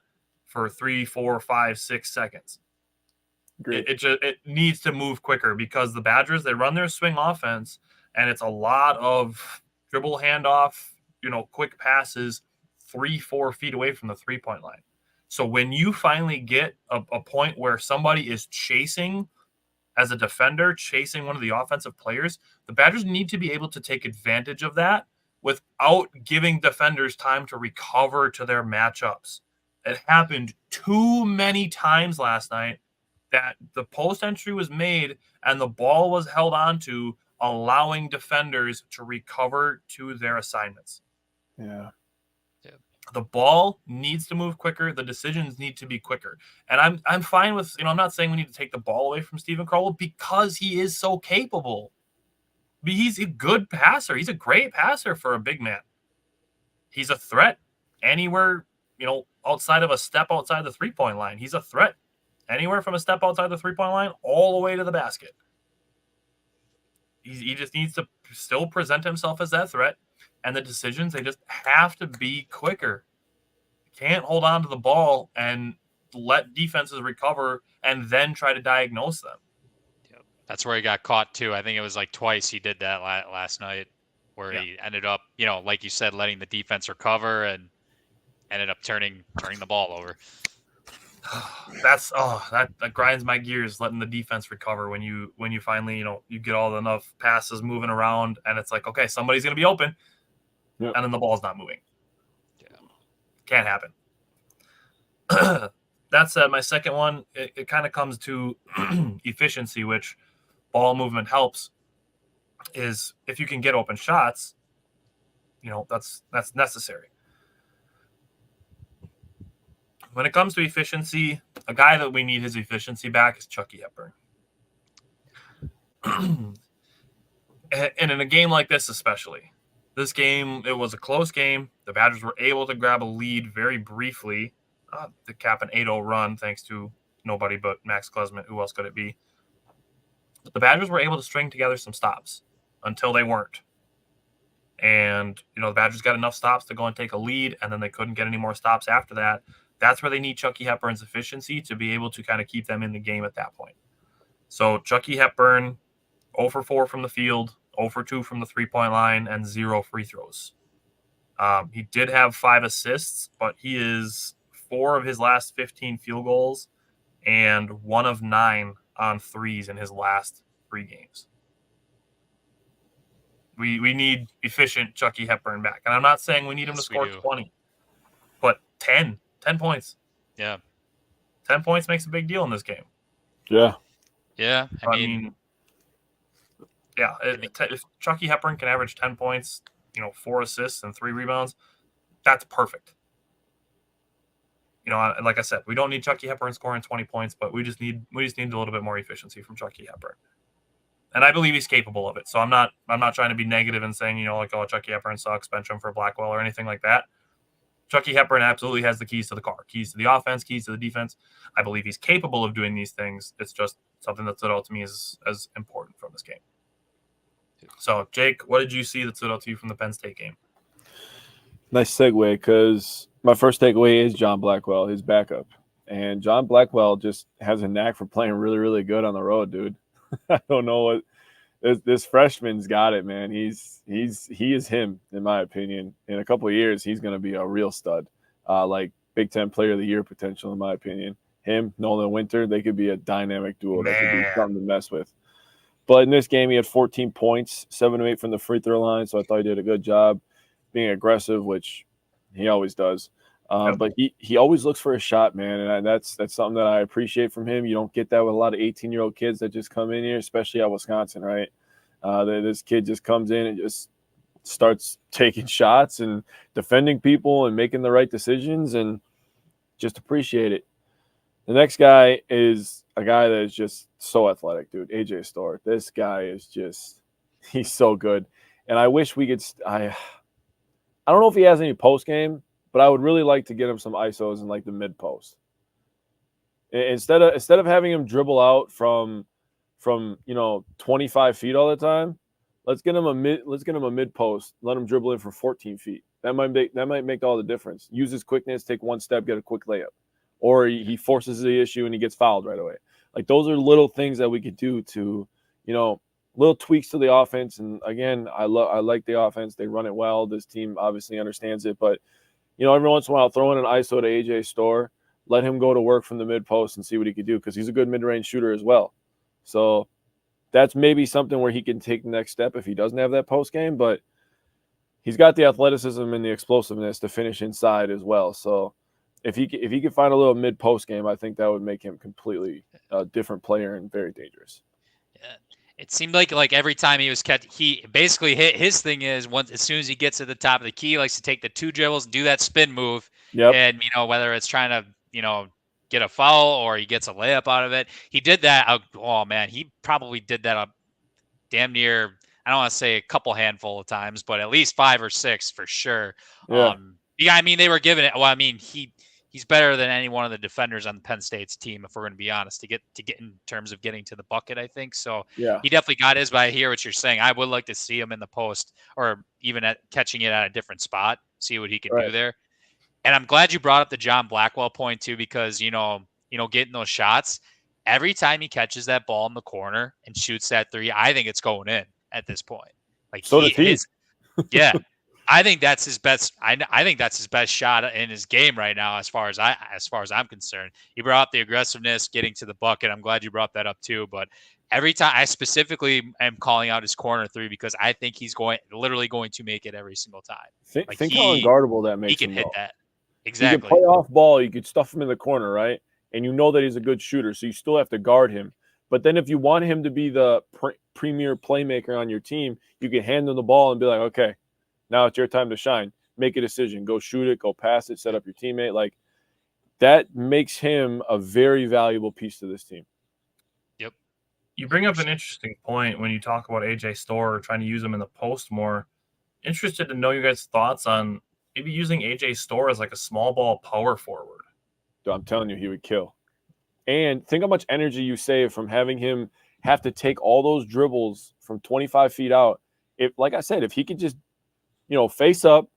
for 3, 4, 5, 6 seconds. It needs to move quicker because the Badgers, they run their swing offense, and it's a lot of dribble handoff, quick passes 3, 4 feet away from the 3-point line. So when you finally get a point where somebody is chasing as a defender, chasing one of the offensive players, the Badgers need to be able to take advantage of that without giving defenders time to recover to their matchups. It happened too many times last night that the post entry was made and the ball was held onto, allowing defenders to recover to their assignments. Yeah. The ball needs to move quicker. The decisions need to be quicker. And I'm fine with, I'm not saying we need to take the ball away from Steven Crowell because he is so capable. He's a good passer. He's a great passer for a big man. He's a threat anywhere, outside of a step outside the 3-point line. He's a threat anywhere from a step outside the 3-point line all the way to the basket. He just needs to still present himself as that threat. And the decisions, they just have to be quicker. Can't hold on to the ball and let defenses recover and then try to diagnose them. Yep. That's where he got caught too. I think it was twice he did that last night where he ended up, like you said, letting the defense recover and ended up turning the ball over. That grinds my gears, letting the defense recover when you finally, you get all enough passes moving around and it's okay, somebody's going to be open. Yep. And then the ball's not moving. Yeah. Can't happen. That said, my second one, it kind of comes to efficiency, which ball movement helps, is if you can get open shots, that's necessary. When it comes to efficiency, a guy that we need his efficiency back is Chucky Hepburn. And in a game like this especially, this game, it was a close game. The Badgers were able to grab a lead very briefly to cap an 8-0 run thanks to nobody but Max Klesmit. Who else could it be? But the Badgers were able to string together some stops until they weren't. And, the Badgers got enough stops to go and take a lead, and then they couldn't get any more stops after that. That's where they need Chucky Hepburn's efficiency to be able to kind of keep them in the game at that point. So Chucky Hepburn, 0 for 4 from the field, 0 for 2 from the 3-point line, and 0 free throws. He did have 5 assists, but he is 4 of his last 15 field goals and 1 of 9 on threes in his last 3 games. We need efficient Chucky Hepburn back. And I'm not saying we need him to score 20, but 10 points. Yeah. 10 points makes a big deal in this game. Yeah. Yeah. I mean yeah, if Chucky Hepburn can average 10 points, 4 assists and 3 rebounds, that's perfect. Like I said, we don't need Chucky Hepburn scoring 20 points, but we just need a little bit more efficiency from Chucky Hepburn. And I believe he's capable of it. So I'm not trying to be negative and saying, oh, Chucky Hepburn sucks, bench him for Blackwell or anything like that. Chucky Hepburn absolutely has the keys to the car, keys to the offense, keys to the defense. I believe he's capable of doing these things. It's just something that stood out to me as important from this game. So, Jake, what did you see that stood out to you from the Penn State game? Nice segue, because my first takeaway is John Blackwell, his backup. And John Blackwell just has a knack for playing really, really good on the road, dude. I don't know what this freshman's got it, man. He is him, in my opinion. In a couple of years, he's going to be a real stud, like Big Ten Player of the Year potential, in my opinion. Him, Nolan Winter, they could be a dynamic duo that could be something to mess with. But in this game, he had 14 points, 7 of 8 from the free throw line, so I thought he did a good job being aggressive, which he always does. But he always looks for a shot, man, and that's something that I appreciate from him. You don't get that with a lot of 18-year-old kids that just come in here, especially at Wisconsin, right? This kid just comes in and just starts taking shots and defending people and making the right decisions, and just appreciate it. The next guy is a guy that is just so athletic, dude. AJ Storr. This guy is just – he's so good. And I wish we could I don't know if he has any post game, but I would really like to get him some ISOs in like the mid post. Instead of having him dribble out from 25 feet all the time, let's get him a mid post. Let him dribble in for 14 feet. That might make all the difference. Use his quickness, take one step, get a quick layup, or he forces the issue and he gets fouled right away. Like, those are little things that we could do to, little tweaks to the offense. And again, I like the offense. They run it well. This team obviously understands it, but every once in a while, throw in an ISO to AJ Storr, let him go to work from the mid post and see what he can do, because he's a good mid-range shooter as well. So that's maybe something where he can take the next step if he doesn't have that post game, but he's got the athleticism and the explosiveness to finish inside as well. So if he could find a little mid post game, I think that would make him completely a different player and very dangerous. Yeah. It seemed like every time he was catch, he basically his thing is as soon as he gets to the top of the key, he likes to take the 2 dribbles and do that spin move. Yep. And whether it's trying to get a foul or he gets a layup out of it, he did that. Oh man, he probably did that a damn near, I don't want to say a couple handful of times, but at least 5 or 6 for sure. Yeah. I mean, they were giving it. Well, I mean, he's better than any one of the defenders on the Penn State's team, if we're going to be honest, to get in terms of getting to the bucket, I think. So yeah, he definitely got his, but I hear what you're saying. I would like to see him in the post, or even catching it at a different spot, see what he can do there. And I'm glad you brought up the John Blackwell point too, because, getting those shots, every time he catches that ball in the corner and shoots that 3, I think it's going in at this point. Like, so does he. Yeah. I think that's his best. I think that's his best shot in his game right now, as far as I'm concerned. You brought up the aggressiveness, getting to the bucket. I'm glad you brought that up too. But every time, I specifically am calling out his corner 3 because I think he's literally going to make it every single time. Think how unguardable that makes. He can him hit though. that. Exactly. He can play off ball. You could stuff him in the corner, right? And that he's a good shooter, so you still have to guard him. But then if you want him to be the premier playmaker on your team, you can hand him the ball and be like, okay, now it's your time to shine. Make a decision. Go shoot it. Go pass it. Set up your teammate. Like, that makes him a very valuable piece to this team. Yep. You bring up an interesting point when you talk about AJ Storr, trying to use him in the post more. Interested to know your guys' thoughts on maybe using AJ Storr as like a small ball power forward. Dude, I'm telling you, he would kill. And think how much energy you save from having him have to take all those dribbles from 25 feet out. Like I said, if he could just face up,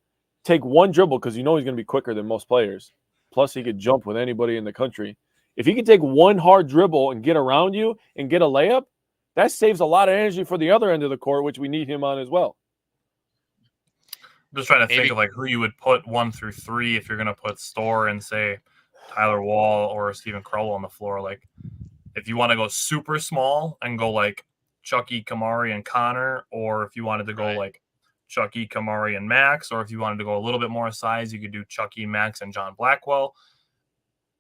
take one dribble, because he's going to be quicker than most players. Plus, he could jump with anybody in the country. If he could take one hard dribble and get around you and get a layup, that saves a lot of energy for the other end of the court, which we need him on as well. I'm just trying to think of like who you would put 1 through 3 if you're going to put Storr and say Tyler Wall or Stephen Crowell on the floor. Like, if you want to go super small and go like Chucky, Kamari, and Connor, or if you wanted to go like Chucky, Kamari, and Max, or if you wanted to go a little bit more size, you could do Chucky, Max, and John Blackwell.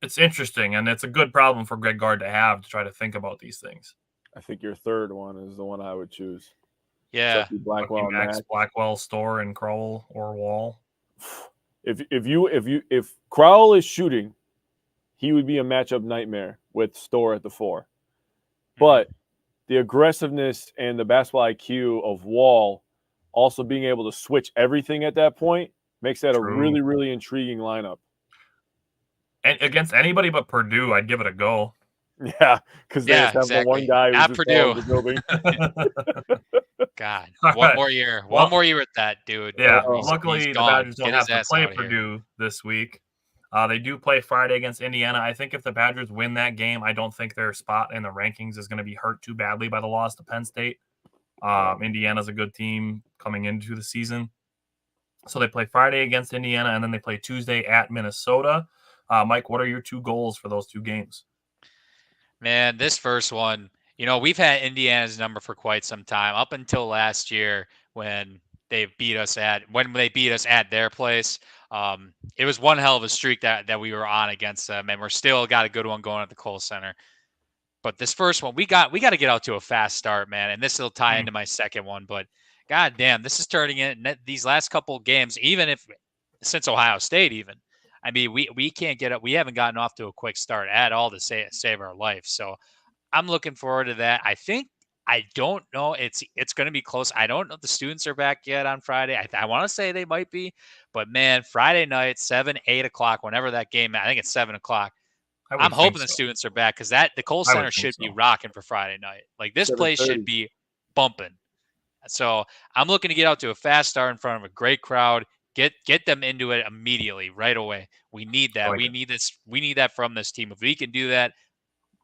It's interesting, and it's a good problem for Greg Gard to have to try to think about these things. I think your third one is the one I would choose. Yeah. Chucky, Blackwell, Chucky, Max, Max. Blackwell, Store, and Crowell or Wall. If Crowell is shooting, he would be a matchup nightmare with Store at the 4. But the aggressiveness and the basketball IQ of Wall also being able to switch everything at that point makes that a really, really intriguing lineup. And against anybody but Purdue, I'd give it a go. Yeah, because they just have the one guy who's at Purdue. The building. God, one more year. One more year with that dude. Yeah, luckily the Badgers don't have to play Purdue this week. They do play Friday against Indiana. I think if the Badgers win that game, I don't think their spot in the rankings is going to be hurt too badly by the loss to Penn State. Indiana's a good team coming into the season. So they play Friday against Indiana, and then they play Tuesday at Minnesota. Mike, what are your 2 goals for those 2 games? Man, this first one, we've had Indiana's number for quite some time, up until last year when they beat us at their place. It was one hell of a streak that we were on against them, and we're still got a good one going at the Kohl Center. But this first one, we got to get out to a fast start, man. And this will tie into my second one. But God damn, this is turning in these last couple of games, since Ohio State even. I mean, we can't get up. We haven't gotten off to a quick start at all to save our life. So I'm looking forward to that. I don't know. It's going to be close. I don't know if the students are back yet on Friday. I want to say they might be, but man, Friday night, 7, 8 o'clock, whenever that game, I think it's 7 o'clock. I'm hoping the students are back because the Kohl Center should be rocking for Friday night. Like this place should be bumping. So I'm looking to get out to a fast start in front of a great crowd. Get them into it immediately, right away. We need that. We need this. We need that from this team. If we can do that,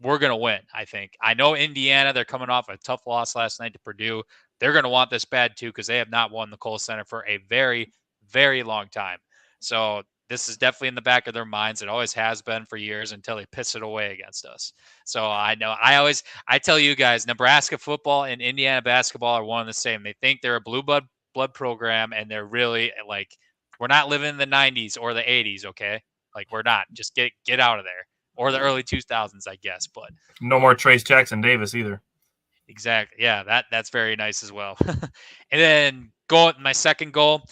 we're going to win, I think. I know Indiana, they're coming off a tough loss last night to Purdue. They're going to want this bad too because they have not won the Kohl Center for a very, very long time. So this is definitely in the back of their minds. It always has been for years until they piss it away against us. So I know I tell you guys, Nebraska football and Indiana basketball are one and the same. They think they're a blue blood program, and they're really like, we're not living in the 90s or the 80s, okay? Like we're not. Just get out of there. Or the early 2000s, I guess. But no more Trace Jackson Davis either. Exactly. Yeah, that's very nice as well. And then my second goal,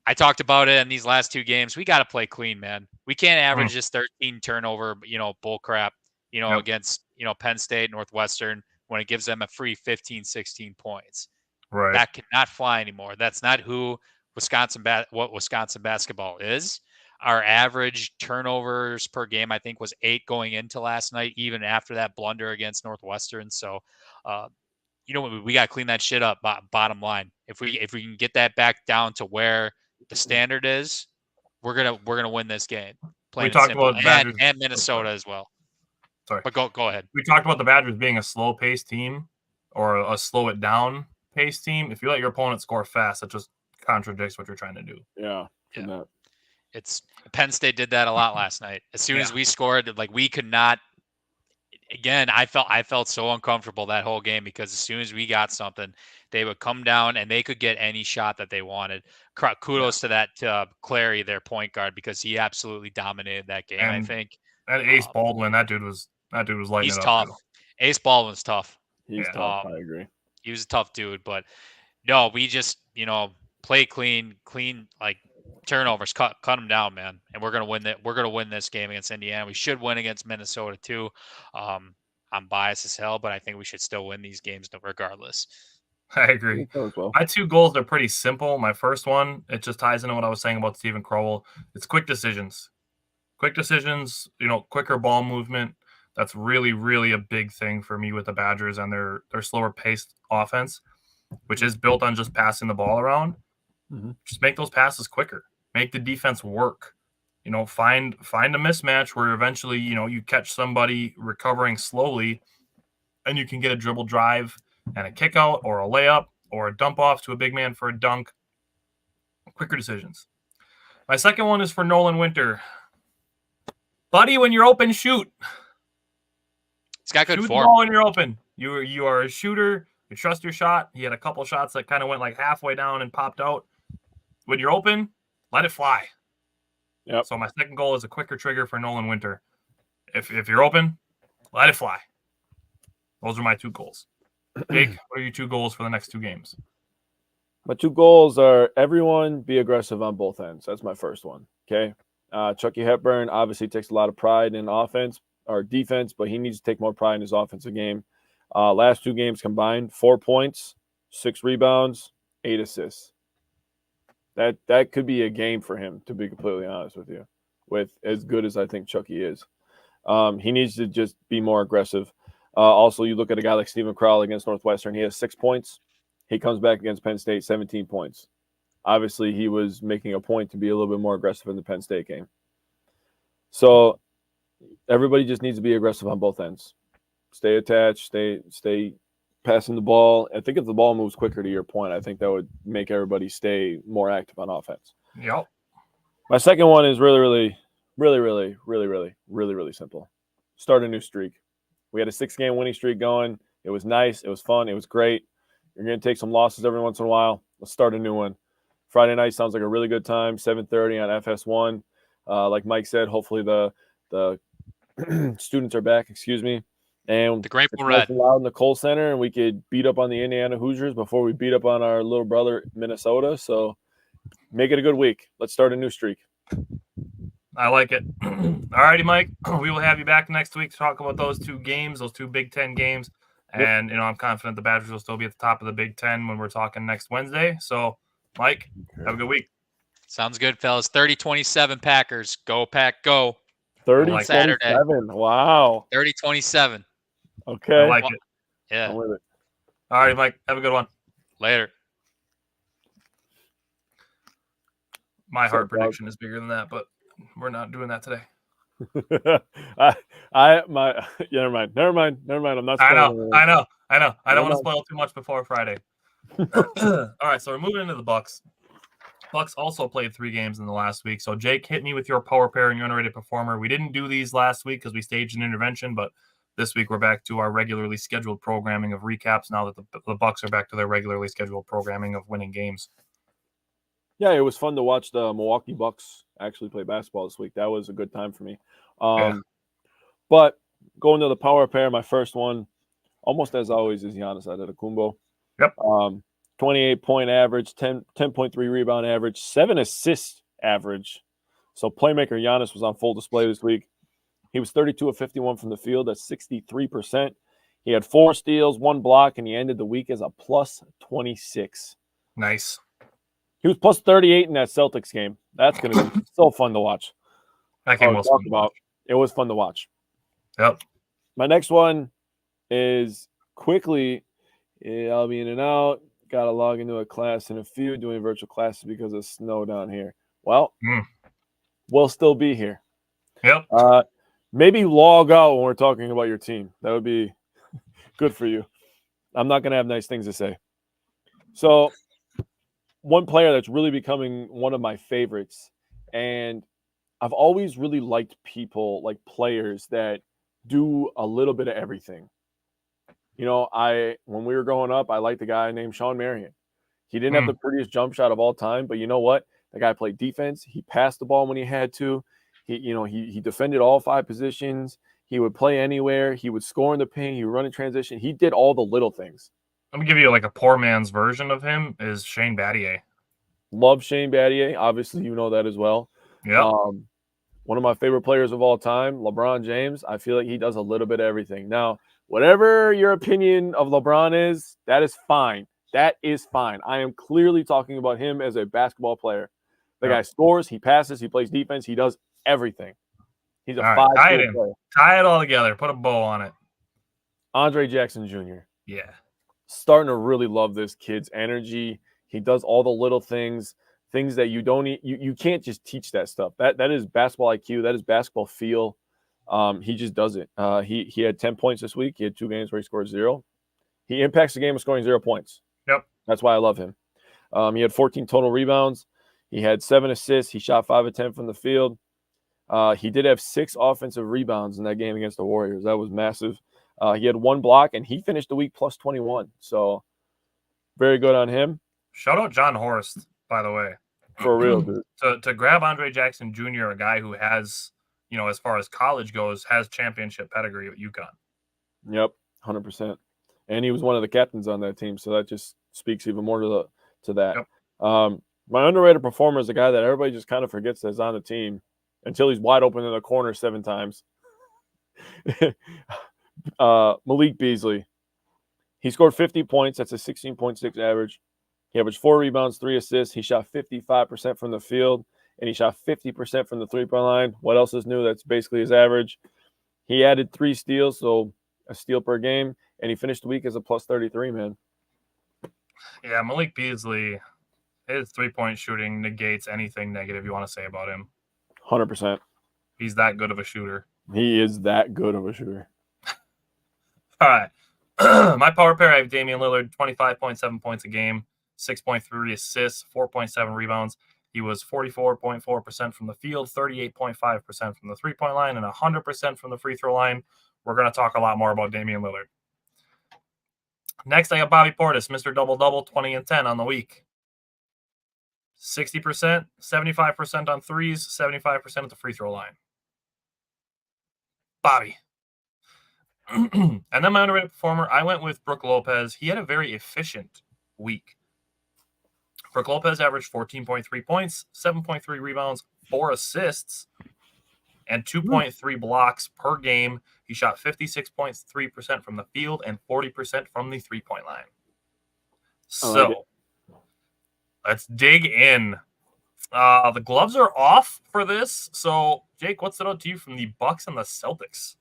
I talked about it in these last 2 games. We got to play clean, man. We can't average this 13 turnover, bull crap, against, Penn State, Northwestern, when it gives them a free 15, 16 points. Right. That cannot fly anymore. That's not who Wisconsin basketball is. Our average turnovers per game, I think, was 8 going into last night, even after that blunder against Northwestern. So, we got to clean that shit up. Bottom line, if we can get that back down to where the standard is, we're gonna win this game. We talked about Badgers and Minnesota as well. Sorry, but go ahead. We talked about the Badgers being a slow-paced team or a slow it down pace team. If you let your opponent score fast, that just contradicts what you're trying to do. Yeah. It's Penn State did that a lot last night. As soon as we scored, like we could not. Again, I felt so uncomfortable that whole game because as soon as we got something, they would come down and they could get any shot that they wanted. Kudos to that Clary, their point guard, because he absolutely dominated that game. I think. And Ace Baldwin, that dude was lighting he's it up. Tough. Too. Ace Baldwin's tough. He's tough. I agree. He was a tough dude, but no, we just play clean, like turnovers, cut them down, man. And we're gonna win that. We're gonna win this game against Indiana. We should win against Minnesota too. I'm biased as hell, but I think we should still win these games regardless. I agree. My 2 goals are pretty simple. My first one, it just ties into what I was saying about Stephen Crowell. It's quick decisions. Quicker ball movement. That's really, really a big thing for me with the Badgers and their slower paced offense, which is built on just passing the ball around. Mm-hmm. Just make those passes quicker. Make the defense work. Find a mismatch where eventually, you catch somebody recovering slowly and you can get a dribble drive and a kick out or a layup or a dump off to a big man for a dunk. Quicker decisions. My second one is for Nolan Winter. Buddy, when you're open, shoot. He's got good Shoot the form. ball when you're open. You are a shooter. You trust your shot. He had a couple shots that kind of went like halfway down and popped out. When you're open, let it fly. Yep. So my second goal is a quicker trigger for Nolan Winter. If you're open, let it fly. Those are my 2 goals. Jake, what are your 2 goals for the next 2 games? My 2 goals are everyone be aggressive on both ends. That's my first one. Okay. Chucky Hepburn obviously takes a lot of pride in offense or defense, but he needs to take more pride in his offensive game. Last 2 games combined, 4 points, 6 rebounds, 8 assists. That could be a game for him, to be completely honest with you, with as good as I think Chucky is. He needs to just be more aggressive. Also, you look at a guy like Stephen Crowell against Northwestern. He has 6 points. He comes back against Penn State, 17 points. Obviously, he was making a point to be a little bit more aggressive in the Penn State game. So everybody just needs to be aggressive on both ends. Stay attached, stay passing the ball. I think if the ball moves quicker, to your point, I think that would make everybody stay more active on offense. Yep. My second one is really simple. Start a new streak. We had a 6-game winning streak going. It was nice. It was fun. It was great. You're going to take some losses every once in a while. Let's start a new one. Friday night sounds like a really good time, 7:30 on FS1. Like Mike said, hopefully the students are back, and The Grateful it's Red. nice and loud in the Kohl Center, and we could beat up on the Indiana Hoosiers before we beat up on our little brother Minnesota. So make it a good week. Let's start a new streak. I like it. All righty, Mike. We will have you back next week to talk about those 2 games, those 2 Big Ten games. Yep. And, I'm confident the Badgers will still be at the top of the Big Ten when we're talking next Wednesday. So, Mike, have a good week. Sounds good, fellas. 30-27 Packers. Go, Pack, go. 30-27. Wow. 30-27. Okay. I like it. Yeah. I'm with it. All right, Mike. Have a good one. Later. My heart prediction is bigger than that, but we're not doing that today. Never mind. I'm not. I know. I don't Never want to mind. spoil too much before Friday. All right, so we're moving into the Bucks. Bucks also played 3 games in the last week. So Jake, hit me with your power pair and your underrated performer. We didn't do these last week because we staged an intervention, but this week we're back to our regularly scheduled programming of recaps now that the Bucks are back to their regularly scheduled programming of winning games. Yeah, it was fun to watch the Milwaukee Bucks actually play basketball this week. That was a good time for me. But going to the power pair, my first one, almost as always, is Giannis Antetokounmpo. Yep. 28-point average, 10.3 rebound average, 7 assist average. So playmaker Giannis was on full display this week. He was 32 of 51 from the field. That's 63%. He had 4 steals, 1 block, and he ended the week as a plus 26. Nice. He was plus 38 in that Celtics game. That's going to be so fun to watch. That game was fun to watch. It was fun to watch. Yep. My next one is quickly, I'll be in and out. Got to log into a class in a few, doing virtual classes because of snow down here. Well, we'll still be here. Yep. Maybe log out when we're talking about your team. That would be good for you. I'm not going to have nice things to say. So one player that's really becoming one of my favorites, and I've always really liked people, like players that do a little bit of everything. You know, when we were growing up, I liked a guy named Sean Marion. He didn't have the prettiest jump shot of all time, but you know what? The guy played defense. He passed the ball when he had to. He defended all 5 positions. He would play anywhere. He would score in the paint. He would run in transition. He did all the little things. Let me give you like a poor man's version of him is Shane Battier. Love Shane Battier. Obviously, you know that as well. Yeah. One of my favorite players of all time, LeBron James. I feel like he does a little bit of everything. Now, whatever your opinion of LeBron is, that is fine. That is fine. I am clearly talking about him as a basketball player. The guy scores, he passes, he plays defense, he does everything. He's a 5-tool player. Tie it all together. Put a bow on it. Andre Jackson Jr. Yeah. Starting to really love this kid's energy. He does all the little things that you don't you can't just teach that stuff. That is basketball IQ. That is basketball feel. He just does it. He had 10 points this week. He had 2 games where he scored 0. He impacts the game of scoring 0 points. Yep. That's why I love him. He had 14 total rebounds. He had 7 assists. He shot 5 of 10 from the field. He did have 6 offensive rebounds in that game against the Warriors. That was massive. He had 1 block, and he finished the week plus 21. So very good on him. Shout out John Horst, by the way. For real, dude. To grab Andre Jackson Jr., a guy who has, as far as college goes, has championship pedigree at UConn. Yep, 100%. And he was one of the captains on that team, so that just speaks even more to that. Yep. My underrated performer is a guy that everybody just kind of forgets that's on the team until he's wide open in the corner 7 times. Malik Beasley. He scored 50 points. That's a 16.6 average. He averaged 4 rebounds, 3 assists. He shot 55% from the field, and he shot 50% from the three-point line. What else is new? That's basically his average. He added 3 steals, so a steal per game, and he finished the week as a plus 33, man. Yeah, Malik Beasley, his three-point shooting negates anything negative you want to say about him. 100%. He's that good of a shooter. He is that good of a shooter. All right. My power pair, I have Damian Lillard, 25.7 points a game, 6.3 assists, 4.7 rebounds. He was 44.4% from the field, 38.5% from the three-point line, and 100% from the free throw line. We're going to talk a lot more about Damian Lillard. Next, I got Bobby Portis, Mr. Double-Double, 20 and 10 on the week. 60%, 75% on threes, 75% at the free throw line. Bobby. And then my underrated performer, I went with Brook Lopez. He had a very efficient week. Brook Lopez averaged 14.3 points, 7.3 rebounds, 4 assists, and 2.3 blocks per game. He shot 56.3% from the field and 40% from the three-point line. So, let's dig in. The gloves are off for this. So, Jake, what stood out to you from the Bucks and the Celtics?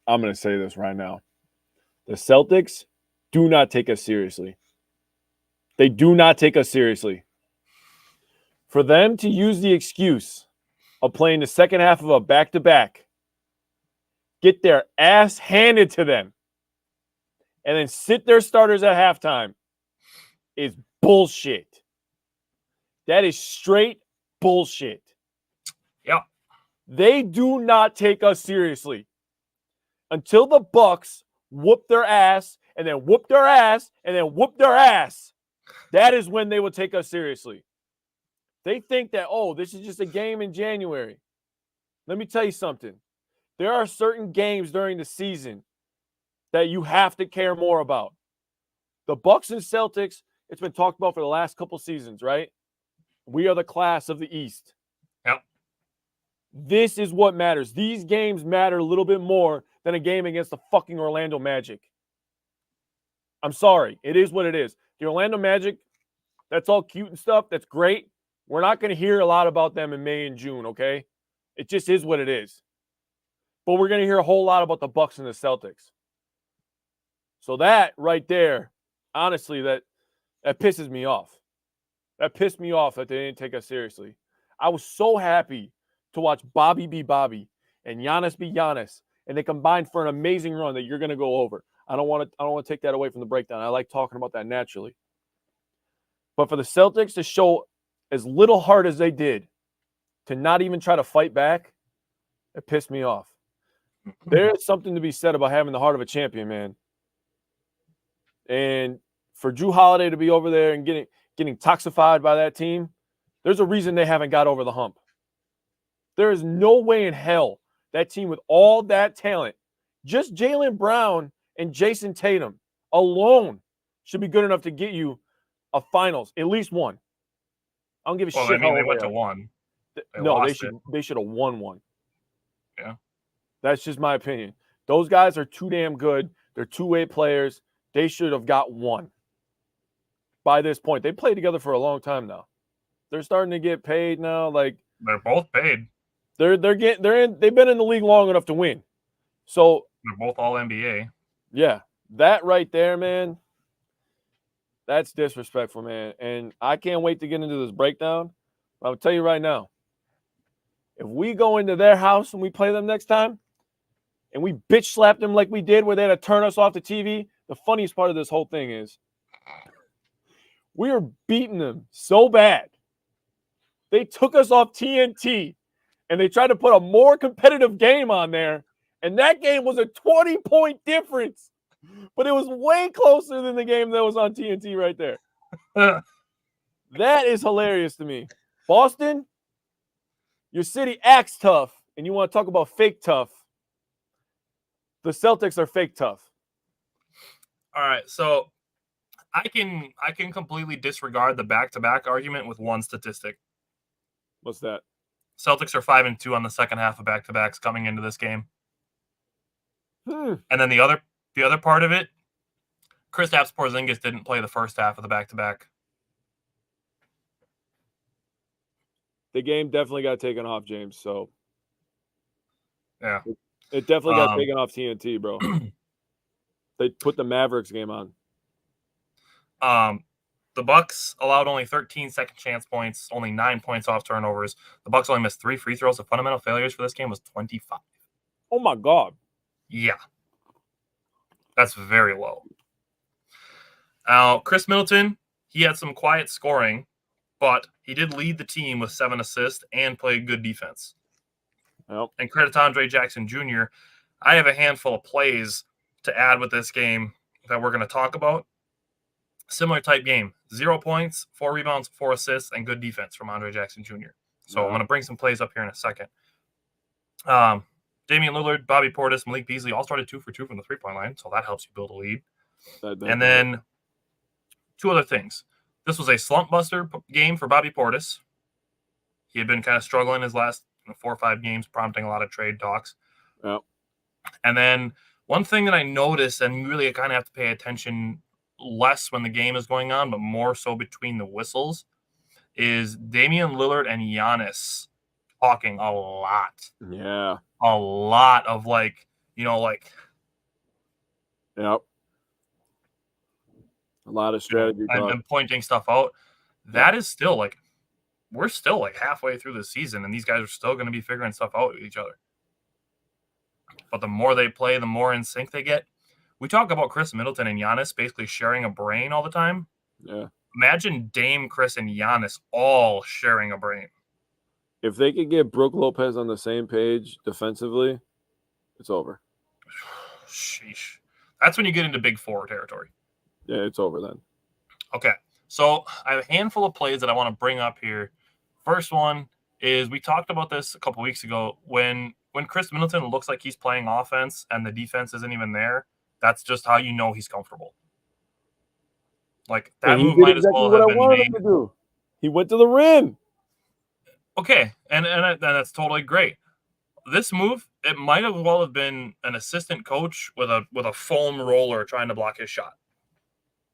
I'm going to say this right now. The Celtics do not take us seriously. They do not take us seriously. For them to use the excuse of playing the second half of a back-to-back, get their ass handed to them, and then sit their starters at halftime is bullshit. That is straight bullshit. Yep. They do not take us seriously. Until the Bucks whoop their ass, and then whoop their ass, and then whoop their ass, that is when they will take us seriously. They think that, oh, this is just a game in January. Let me tell you something. There are certain games during the season that you have to care more about. The Bucks and Celtics, it's been talked about for the last couple seasons, right? We are the class of the East. Yep. This is what matters. These games matter a little bit more than a game against the fucking Orlando Magic. I'm sorry. It is what it is. The Orlando Magic, that's all cute and stuff. That's great. We're not going to hear a lot about them in May and June, okay? It just is what it is. But we're going to hear a whole lot about the Bucks and the Celtics. So that right there, honestly, that pisses me off. That pissed me off that they didn't take us seriously. I was so happy to watch Bobby be Bobby and Giannis be Giannis, and they combined for an amazing run that you're going to go over. I don't want to take that away from the breakdown. I like talking about that naturally. But for the Celtics to show as little heart as they did, to not even try to fight back, it pissed me off. There's something to be said about having the heart of a champion, man. And for Jrue Holiday to be over there and getting toxified by that team, there's a reason they haven't got over the hump. There is no way in hell that team with all that talent, just Jaylen Brown and Jason Tatum alone should be good enough to get you a finals, at least one. I don't give a shit. I mean, they went to one. They should have won one. Yeah. That's just my opinion. Those guys are too damn good. They're two-way players. They should have got one. By this point, they played together for a long time now. They're starting to get paid now. Like they're both paid. They've been in the league long enough to win. So they're both all NBA. Yeah, that right there, man. That's disrespectful, man. And I can't wait to get into this breakdown. I'll tell you right now, if we go into their house and we play them next time, and we bitch slap them like we did where they had to turn us off the TV, the funniest part of this whole thing is we are beating them so bad They took us off TNT, and they tried to put a more competitive game on there, and that game was a 20-point difference. But it was way closer than the game that was on TNT right there. That is hilarious to me. Boston, your city acts tough, and you want to talk about fake tough. The Celtics are fake tough. All right, so I can completely disregard the back-to-back argument with one statistic. What's that? Celtics are 5-2 on the second half of back-to-backs coming into this game. And then the other part of it, Kristaps Porzingis didn't play the first half of the back-to-back. The game definitely got taken off, James. So yeah, it definitely got taken off TNT, bro. They put the Mavericks game on. The Bucks allowed only 13 second chance points, only 9 points off turnovers. The Bucks only missed 3 free throws. The fundamental failures for this game was 25. Oh my God. Yeah. That's very low. Now, Chris Middleton, he had some quiet scoring, but he did lead the team with 7 assists and played good defense. Yep. And credit to Andre Jackson Jr. I have a handful of plays to add with this game that we're going to talk about. Similar type game. 0 points, 4 rebounds, 4 assists, and good defense from Andre Jackson Jr. So I'm going to bring some plays up here in a second. Damian Lillard, Bobby Portis, Malik Beasley all started 2 for 2 from the three-point line, so that helps you build a lead. And then 2 other things. This was a slump buster game for Bobby Portis. He had been kind of struggling his last 4 or 5 games, prompting a lot of trade talks. Yep. And then one thing that I noticed, and you really kind of have to pay attention less when the game is going on, but more so between the whistles, is Damian Lillard and Giannis talking a lot. Yeah. A lot of Yep. A lot of strategy. And pointing stuff out. That is still we're still halfway through the season, and these guys are still going to be figuring stuff out with each other. But the more they play, the more in sync they get. We talk about Chris Middleton and Giannis basically sharing a brain all the time. Yeah. Imagine Dame, Chris, and Giannis all sharing a brain. If they could get Brook Lopez on the same page defensively, it's over. Sheesh. That's when you get into big 4 territory. Yeah, it's over then. Okay. So I have a handful of plays that I want to bring up here. First one is we talked about this a couple weeks ago. When Chris Middleton looks like he's playing offense and the defense isn't even there, that's just how you know he's comfortable. That move might as well have been made. To do. He went to the rim. Okay, and that's totally great. This move, it might as well have been an assistant coach with a foam roller trying to block his shot.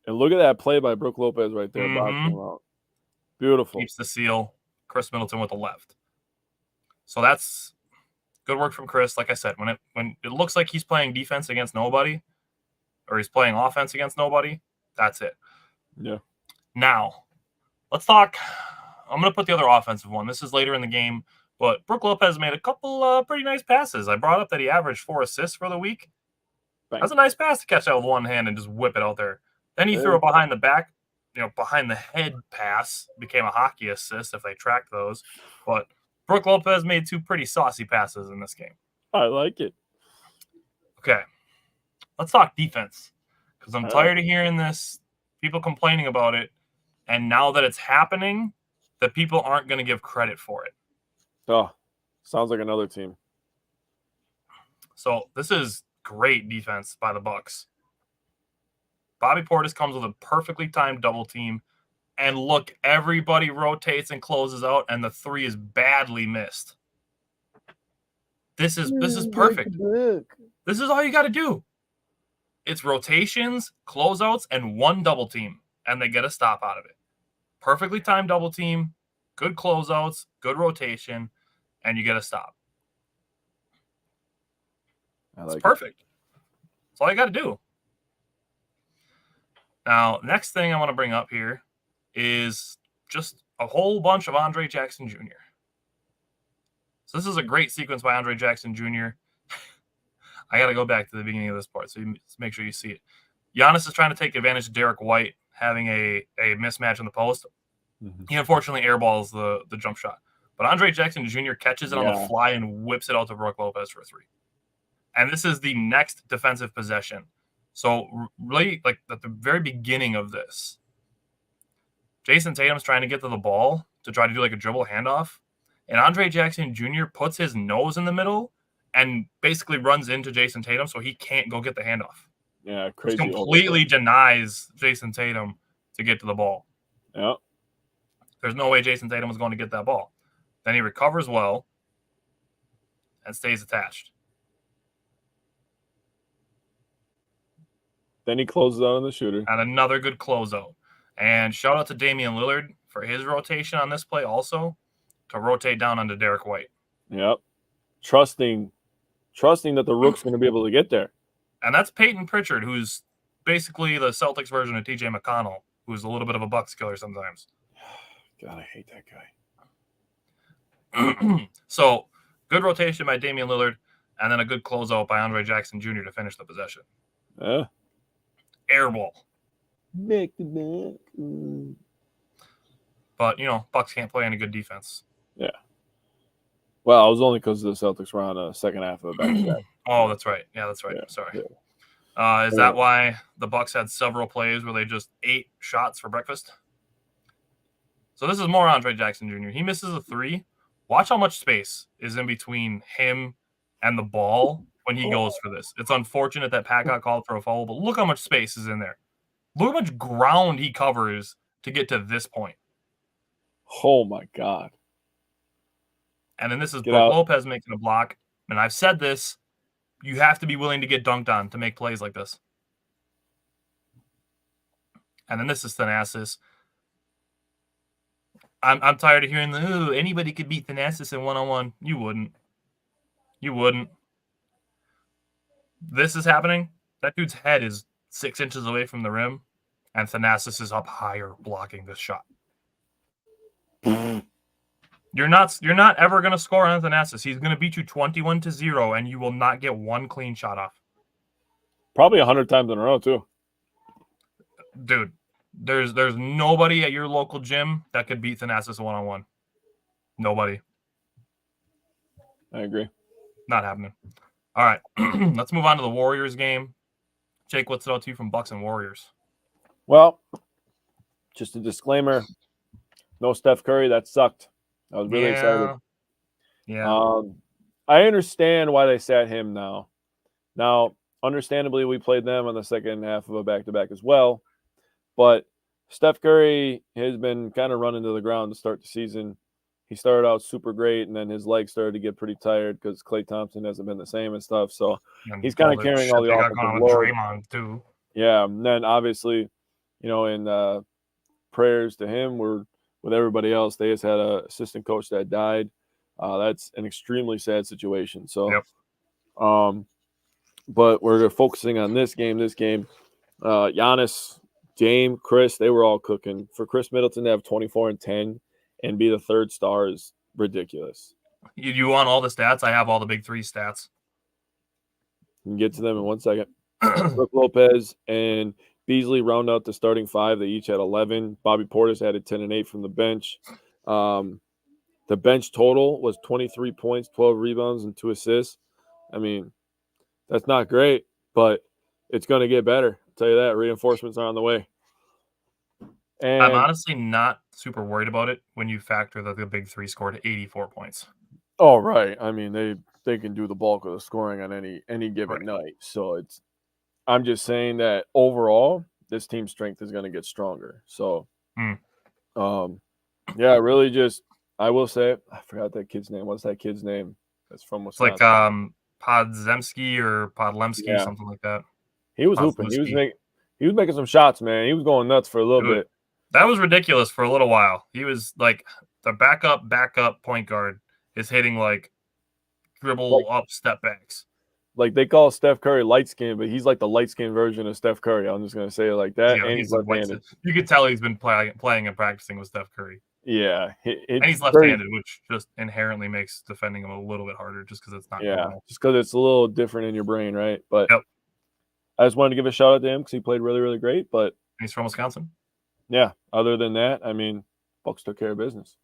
And look at that play by Brook Lopez right there. Boxing him out. Beautiful. Keeps the seal. Chris Middleton with the left. So that's good work from Chris. Like I said, when it looks like he's playing defense against nobody, or he's playing offense against nobody, that's it. Yeah. Now, let's talk. I'm going to put the other offensive one. This is later in the game, but Brook Lopez made a couple pretty nice passes. I brought up that he averaged 4 assists for the week. Bang. That's a nice pass to catch out with one hand and just whip it out there. Then he threw it behind the back, behind the head pass. Became a hockey assist if they tracked those. But Brook Lopez made 2 pretty saucy passes in this game. I like it. Okay. Let's talk defense, because I'm tired of hearing this, people complaining about it, and now that it's happening, that people aren't going to give credit for it. Oh, sounds like another team. So this is great defense by the Bucks. Bobby Portis comes with a perfectly timed double team, and look, everybody rotates and closes out, and the 3 is badly missed. This is perfect. This is all you got to do. It's rotations, closeouts, and 1 double team, and they get a stop out of it. Perfectly timed double team, good closeouts, good rotation, and you get a stop. It's perfect. That's all you got to do. Now, next thing I want to bring up here is just a whole bunch of Andre Jackson Jr. So this is a great sequence by Andre Jackson Jr. I got to go back to the beginning of this part, so you make sure you see it. Giannis is trying to take advantage of Derek White having a mismatch in the post. He unfortunately airballs the jump shot. But Andre Jackson Jr. catches it on the Yeah. fly and whips it out to Brook Lopez for a 3. And this is the next defensive possession. So really, like at the very beginning of this, Jason Tatum's trying to get to the ball to try to do like a dribble handoff. And Andre Jackson Jr. puts his nose in the middle and basically runs into Jason Tatum so he can't go get the handoff. Yeah, Which crazy. completely denies Jason Tatum to get to the ball. Yeah. There's no way Jason Tatum was going to get that ball. Then he recovers well and stays attached. Then he closes out on the shooter. And another good closeout. And shout out to Damian Lillard for his rotation on this play also to rotate down onto Derek White. Yep. Trusting that the Rook's going to be able to get there. And that's Peyton Pritchard, who's basically the Celtics version of TJ McConnell, who's a little bit of a Bucks killer sometimes. God, I hate that guy. So, good rotation by Damian Lillard, and then a good closeout by Andre Jackson Jr. to finish the possession. Yeah. Air ball. Back to back. But, Bucks can't play any good defense. Yeah. Well, it was only because the Celtics were on a second half of a back-to-back. Oh, that's right. Yeah, that's right. Yeah, Sorry. yeah. Is that why the Bucks had several plays where they just ate shots for breakfast? So this is more Andre Jackson Jr. He misses a 3. Watch how much space is in between him and the ball when he goes for this. It's unfortunate that Pat got called for a foul, but look how much space is in there. Look how much ground he covers to get to this point. Oh, my God. And then this is Get Brook out. Lopez making a block. And I've said this, you have to be willing to get dunked on to make plays like this. And then this is Thanasis. I'm tired of hearing anybody could beat Thanasis in one-on-one. You wouldn't. You wouldn't. This is happening. That dude's head is 6 inches away from the rim, and Thanasis is up higher blocking this shot. You're not ever going to score on Thanasis. He's going to beat you 21-0, and you will not get one clean shot off. Probably 100 times in a row, too. Dude, there's nobody at your local gym that could beat Thanasis one-on-one. Nobody. I agree. Not happening. All right, let's move on to the Warriors game. Jake, what's it out to you from Bucks and Warriors? Well, just a disclaimer. No Steph Curry. That sucked. I was really excited. Yeah. I understand why they sat him now. Now, understandably, we played them on the second half of a back-to-back as well. But Steph Curry has been kind of running to the ground to start the season. He started out super great, and then his legs started to get pretty tired because Klay Thompson hasn't been the same and stuff. So he's kind of carrying all the offensive load. Draymond too. Yeah, and then obviously, in prayers to him, we're with everybody else. They just had an assistant coach that died. That's an extremely sad situation. So, Yep. But we're focusing on this game. Giannis, Dame, Chris, they were all cooking. For Chris Middleton to have 24 and 10 and be the third star is ridiculous. You want all the stats? I have all the big 3 stats. You can get to them in 1 second. Brook Lopez and Beasley round out the starting 5. They each had 11. Bobby Portis added 10 and 8 from the bench. The bench total was 23 points, 12 rebounds, and 2 assists. I mean, that's not great, but it's going to get better. I'll tell you that. Reinforcements are on the way. And I'm honestly not super worried about it when you factor that the big 3 scored 84 points. oh, right. I mean, they can do the bulk of the scoring on any given night. So I'm just saying that overall, this team's strength is going to get stronger. So, yeah, really just I will say I forgot that kid's name. What's that kid's name? That's from It's Wisconsin. like Podzemski or Podlemski, Yeah. something like that. He was hooping. He was making some shots, man. He was going nuts for a little bit. That was ridiculous for a little while. He was like the backup point guard is hitting like dribble up step backs. Like they call Steph Curry light skin, but he's like the light skin version of Steph Curry. I'm just gonna say it like that. Yeah, and he's left-handed. You could tell he's been playing and practicing with Steph Curry. Yeah, And he's left-handed, which just inherently makes defending him a little bit harder just because it's not normal. just because it's a little different in your brain, right? But Yep. I just wanted to give a shout out to him because he played really, really great. But He's from Wisconsin. yeah, other than that, I mean, Bucks took care of business.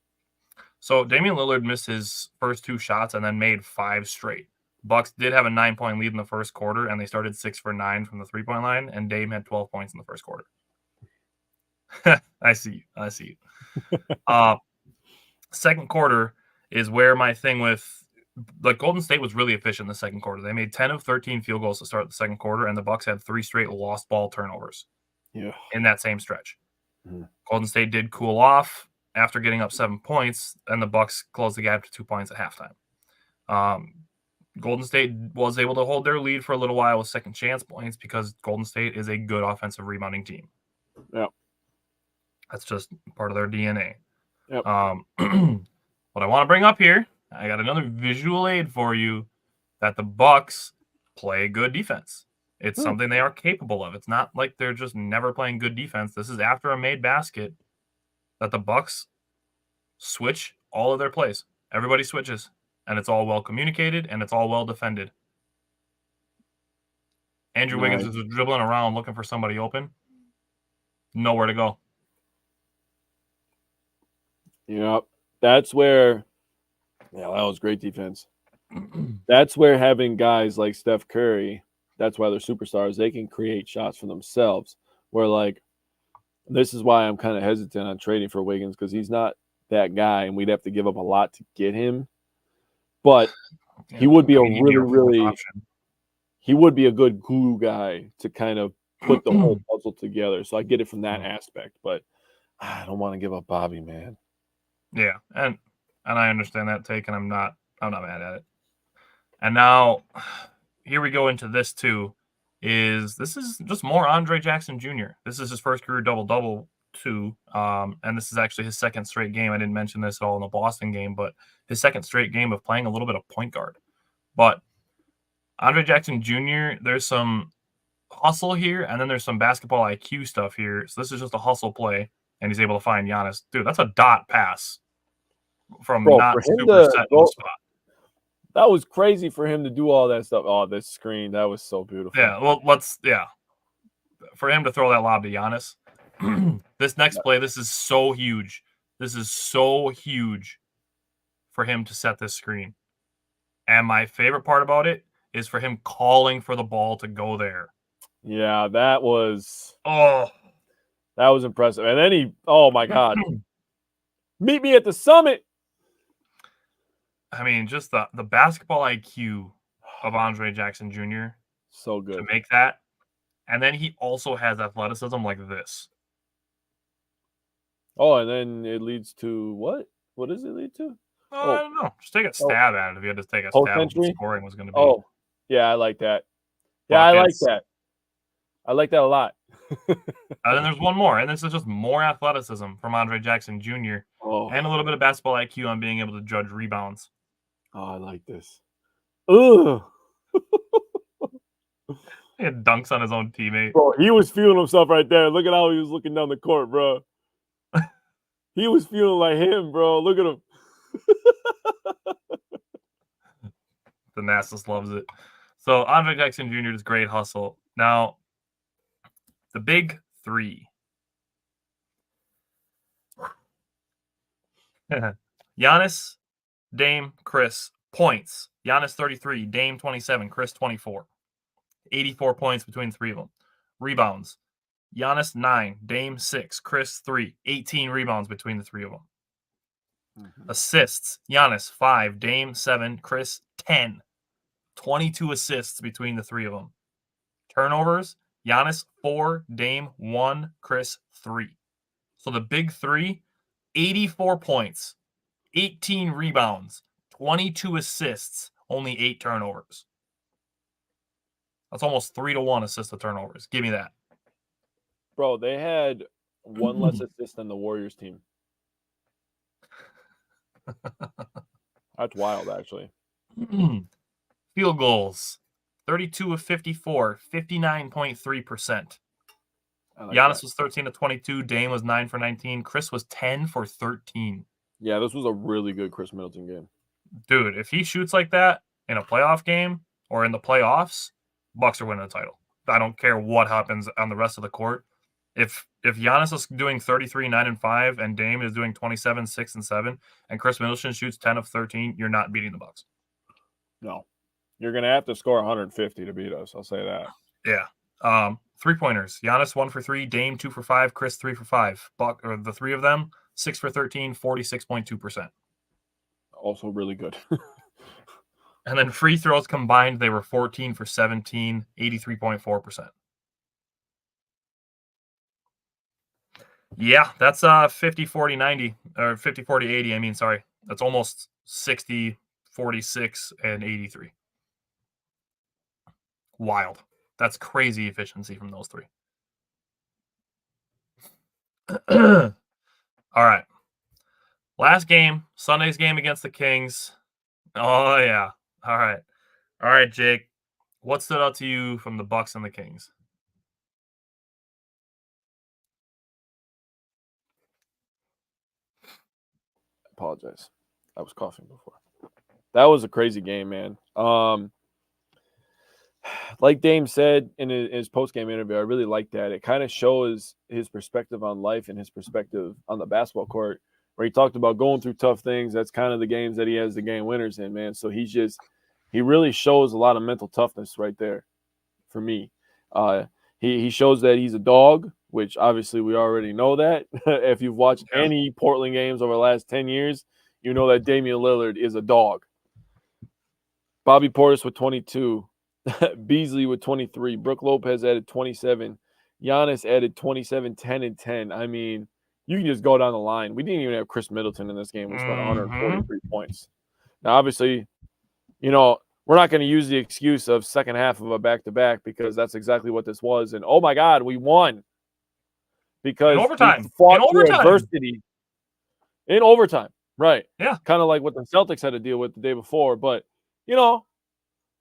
So Damian Lillard missed his first 2 shots and then made 5 straight. Bucks did have a 9-point lead in the first quarter, and they started 6 for 9 from the 3-point line, and Dame had 12 points in the first quarter. I see you. Second quarter is where my thing with Golden State was really efficient in the second quarter. They made 10 of 13 field goals to start the second quarter, and the Bucks had 3 straight lost ball turnovers in that same stretch. Mhm. Golden State did cool off after getting up 7 points, and the Bucks closed the gap to 2 points at halftime. Golden State was able to hold their lead for a little while with second chance points because Golden State is a good offensive rebounding team. Yeah. That's just part of their DNA. Yep. What I want to bring up here, I got another visual aid for you that the Bucks play good defense. It's something they are capable of. It's not like they're just never playing good defense. This is after a made basket that the Bucks switch all of their plays. Everybody switches, and it's all well communicated, and it's all well defended. Andrew Wiggins is dribbling around looking for somebody open. Nowhere to go. Yep. That's where, that was great defense. That's where having guys like Steph Curry, that's why they're superstars. They can create shots for themselves. Where, like, this is why I'm kind of hesitant on trading for Wiggins, because he's not that guy, and we'd have to give up a lot to get him. But he would be he would be a good glue guy to kind of put the whole puzzle together. So I get it from that aspect, but I don't want to give up Bobby, man. Yeah, and I understand that take, and I'm not mad at it. And now here we go into this too. This is just more Andre Jackson Jr. This is his first career double-double too, and this is actually his second straight game. I didn't mention this at all in the Boston game, but his second straight game of playing a little bit of point guard. But Andre Jackson Jr., there's some hustle here, and then there's some basketball IQ stuff here. So this is just a hustle play, and he's able to find Giannis. Dude, that's a dot pass from not super set in the spot. That was crazy for him to do all that stuff. Oh, this screen, that was so beautiful. Yeah, well, for him to throw that lob to Giannis. This next play, this is so huge. This is so huge for him to set this screen. And my favorite part about it is for him calling for the ball to go there. Yeah, that was impressive. And then oh my God. Meet me at the summit. I mean, just the basketball IQ of Andre Jackson Jr. So good. To make that. And then he also has athleticism like this. Oh, and then it leads to what? What does it lead to? I don't know. Just take a stab at it if you had to take a stab at what the scoring was going to be. Oh, yeah, I like that. Yeah, I like that. I like that a lot. And then there's one more, and this is just more athleticism from Andre Jackson Jr. And a little bit of basketball IQ on being able to judge rebounds. Oh, I like this. Ugh. He had dunks on his own teammate. Bro, he was feeling himself right there. Look at how he was looking down the court, bro. He was feeling like him, bro. Look at him. The Nasus loves it. So Andre Jackson Jr. is great hustle. Now, the big three. Giannis, Dame, Chris, points. Giannis 33, Dame 27, Chris 24. 84 points between the three of them. Rebounds. Giannis 9, Dame 6, Chris 3. 18 rebounds between the three of them. Mm-hmm. Assists. Giannis 5, Dame 7, Chris 10. 22 assists between the three of them. Turnovers. Giannis 4, Dame 1, Chris 3. So the big three, 84 points, 18 rebounds, 22 assists, only 8 turnovers. That's almost 3-1 assist to turnovers. Give me that. Bro, they had one less assist than the Warriors team. That's wild, actually. Field goals. 32 of 54, 59.3%. Giannis was 13 of 22. Dame was 9 for 19. Chris was 10 for 13. Yeah, this was a really good Chris Middleton game. Dude, if he shoots like that in a playoff game or in the playoffs, Bucks are winning the title. I don't care what happens on the rest of the court. If Giannis is doing 33, 9, and 5, and Dame is doing 27, 6, and 7, and Chris Middleton shoots 10 of 13, you're not beating the Bucks. No. You're going to have to score 150 to beat us. I'll say that. Yeah. 3-pointers. Giannis 1 for 3, Dame 2 for 5, Chris 3 for 5. The three of them 6 for 13, 46.2%. Also really good. And then free throws combined, they were 14 for 17, 83.4%. Yeah, that's 50, 40, 90, or 50, 40, 80. I mean, sorry. That's almost 60, 46, and 83. Wild. That's crazy efficiency from those three. All right. Last game, Sunday's game against the Kings. Oh, yeah. All right, Jake. What stood out to you from the Bucks and the Kings? Apologize. I was coughing before. That was a crazy game, man. Like Dame said in his post-game interview, I really like that. It kind of shows his perspective on life and his perspective on the basketball court, where he talked about going through tough things. That's kind of the games that he has the game winners in, man. So he really shows a lot of mental toughness right there for me. He shows that he's a dog, which obviously we already know that. If you've watched any Portland games over the last 10 years, you know that Damian Lillard is a dog. Bobby Portis with 22. Beasley with 23. Brook Lopez added 27. Giannis added 27, 10, and 10. I mean, you can just go down the line. We didn't even have Chris Middleton in this game. We scored 143 points. Now, obviously, we're not going to use the excuse of second half of a back-to-back because that's exactly what this was. And, oh, my God, we won. Because in overtime. we fought through adversity. In overtime, right. Yeah. Kind of like what the Celtics had to deal with the day before. But,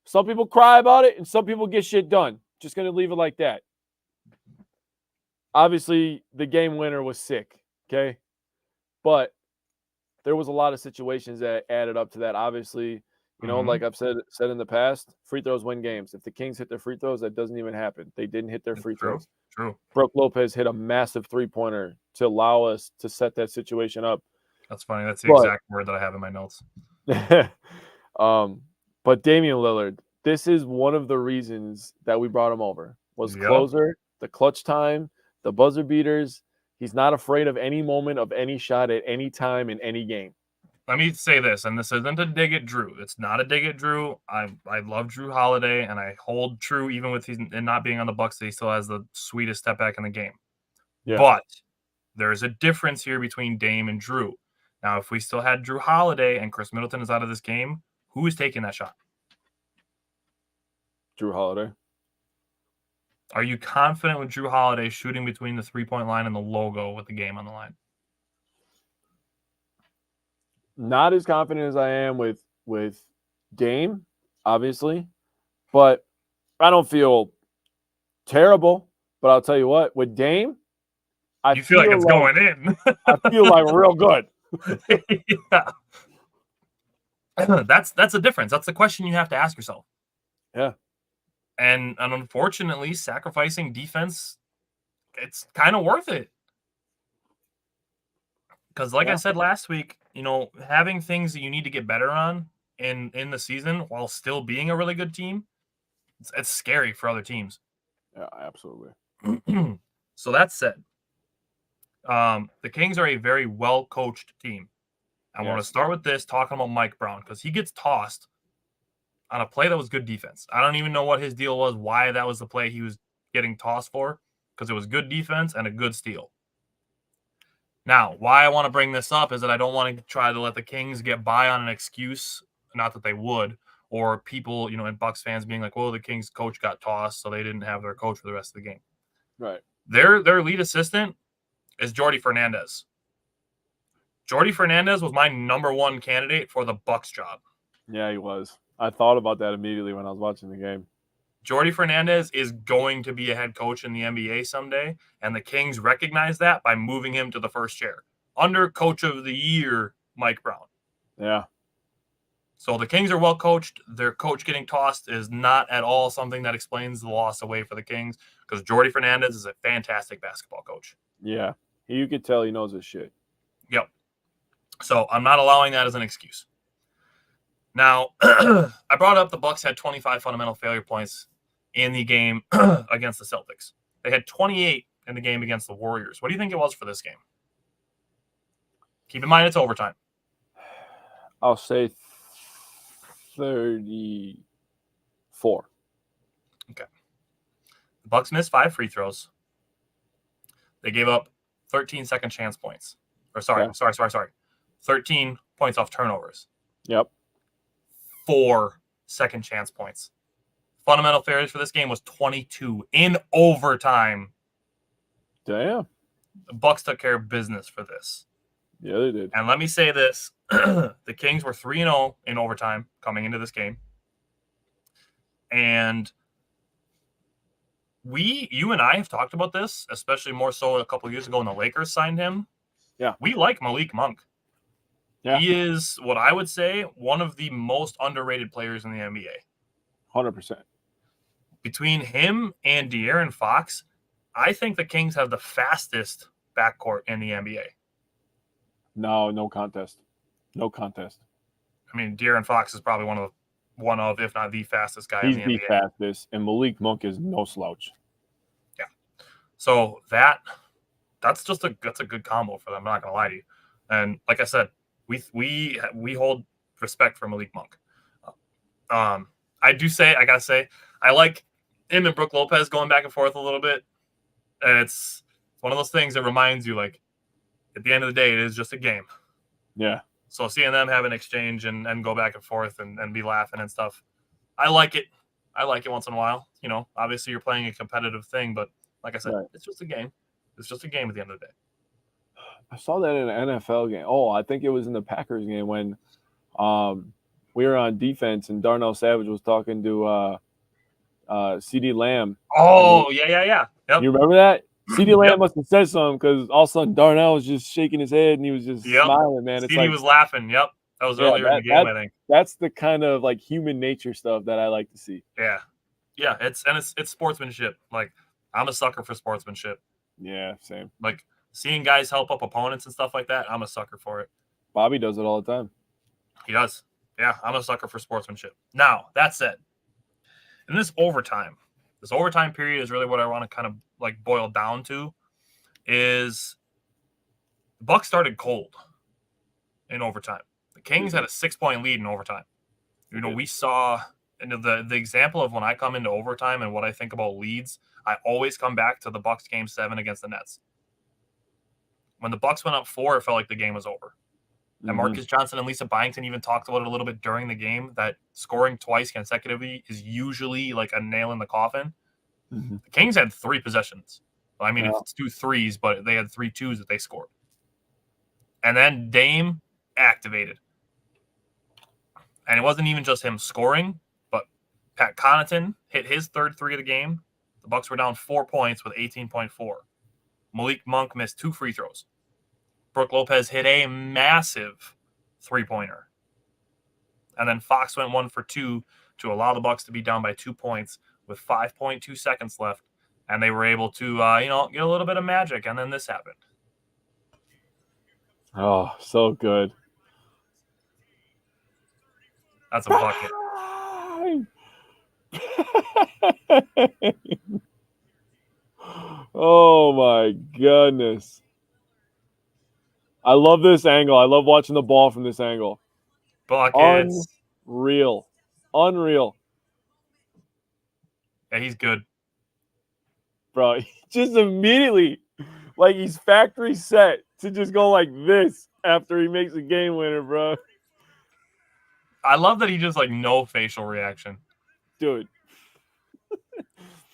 some people cry about it and some people get shit done. Just going to leave it like that. Obviously, the game winner was sick, okay? But there was a lot of situations that added up to that. Obviously, like I've said in the past, free throws win games. If the Kings hit their free throws, that doesn't even happen. They didn't hit their free throws. True. Brook Lopez hit a massive three-pointer to allow us to set that situation up. That's funny. That's the exact word that I have in my notes. But Damian Lillard, this is one of the reasons that we brought him over. Was closer, the clutch time, the buzzer beaters. He's not afraid of any moment of any shot at any time in any game. Let me say this, and this isn't a dig at Drew. It's not a dig at Drew. I love Drew Holiday, and I hold true even with him not being on the Bucks that he still has the sweetest step back in the game. Yeah. But there's a difference here between Dame and Drew. Now, if we still had Drew Holiday and Chris Middleton is out of this game, who is taking that shot? Drew Holiday. Are you confident with Drew Holiday shooting between the three-point line and the logo with the game on the line? Not as confident as I am with Dame, obviously. But I don't feel terrible. But I'll tell you what, with Dame, I feel like it's going in. I feel like real good. Yeah. That's the difference. That's the question you have to ask yourself. Yeah. And unfortunately, sacrificing defense, it's kind of worth it. Because like I said last week, having things that you need to get better on in the season while still being a really good team, it's scary for other teams. Yeah, absolutely. So that said, the Kings are a very well-coached team. I want to start with this, talking about Mike Brown, because he gets tossed on a play that was good defense. I don't even know what his deal was, why that was the play he was getting tossed for, because it was good defense and a good steal. Now, why I want to bring this up is that I don't want to try to let the Kings get by on an excuse, not that they would, or people, and Bucks fans being like, well, the Kings coach got tossed, so they didn't have their coach for the rest of the game. Right. Their lead assistant is Jordi Fernandez. Jordi Fernandez was my number one candidate for the Bucks job. Yeah, he was. I thought about that immediately when I was watching the game. Jordi Fernandez is going to be a head coach in the NBA someday, and the Kings recognize that by moving him to the first chair under Coach of the Year Mike Brown. Yeah. So the Kings are well coached. Their coach getting tossed is not at all something that explains the loss away for the Kings, because Jordi Fernandez is a fantastic basketball coach. Yeah. You could tell he knows his shit. Yep. So I'm not allowing that as an excuse. Now, I brought up the Bucks had 25 fundamental failure points in the game against the Celtics. They had 28 in the game against the Warriors. What do you think it was for this game? Keep in mind it's overtime. I'll say 34. Okay. The Bucks missed 5 free throws. They gave up 13 second chance points. Or sorry. 13 points off turnovers. Yep. 4 second chance points. Fundamental failures for this game was 22 in overtime. Damn. The Bucks took care of business for this. Yeah, they did. And let me say this. The Kings were 3-0 in overtime coming into this game. And you and I have talked about this, especially more so a couple of years ago when the Lakers signed him. Yeah. We like Malik Monk. Yeah. He is, what I would say, one of the most underrated players in the NBA. 100%. Between him and De'Aaron Fox, I think the Kings have the fastest backcourt in the NBA. No contest. No contest. I mean, De'Aaron Fox is probably one of, if not the fastest guy He's in the the NBA. fastest, and Malik Monk is no slouch. Yeah. So that's a good combo for them. I'm not gonna lie to you. And like I said, we hold respect for Malik Monk. I gotta say, I like him and Brook Lopez going back and forth a little bit. And it's one of those things that reminds you, like, at the end of the day, it is just a game. Yeah. So seeing them have an exchange and go back and forth and be laughing and stuff, I like it. I like it once in a while. You know, obviously you're playing a competitive thing, but like I said, Right. It's just a game. It's just a game at the end of the day. I saw that in an NFL game. Oh, I think it was in the Packers game when we were on defense and Darnell Savage was talking to CD Lamb. Oh, yeah. Yep. You remember that? CD Lamb Yep. must have said something because all of a sudden Darnell was just shaking his head and he was just smiling, man. It's CD like, was laughing. Yep. That was earlier in the game, I think. That's the kind of like human nature stuff that I like to see. Yeah. Yeah, it's sportsmanship. Like, I'm a sucker for sportsmanship. Yeah, same. Like, seeing guys help up opponents and stuff like that, I'm a sucker for it. Bobby does it all the time. He does. Yeah, I'm a sucker for sportsmanship. Now, that said, in this overtime period is really what I want to kind of like boil down to is the Bucks started cold in overtime. The Kings had a 6-point lead in overtime. You know, we saw the example of when I come into overtime and what I think about leads, I always come back to the Bucks game 7 against the Nets. When the Bucks went up 4, it felt like the game was over. And Marcus Johnson and Lisa Byington even talked about it a little bit during the game, that scoring twice consecutively is usually like a nail in the coffin. Mm-hmm. The Kings had 3 possessions. I mean, it's 2 threes, but they had 3 2s that they scored. And then Dame activated. And it wasn't even just him scoring, but Pat Connaughton hit his 3rd 3 of the game. The Bucks were down 4 points with 18.4. Malik Monk missed 2 free throws. Brook Lopez hit a massive 3-pointer. And then Fox went 1 for 2 to allow the Bucks to be down by 2 points with 5.2 seconds left. And they were able to, get a little bit of magic. And then this happened. Oh, so good. That's a bucket. Oh, my goodness. I love this angle. I love watching the ball from this angle. Buckets. Unreal. Yeah, he's good. Bro, just immediately, like he's factory set to just go like this after he makes a game winner, bro. I love that he just like no facial reaction. Dude.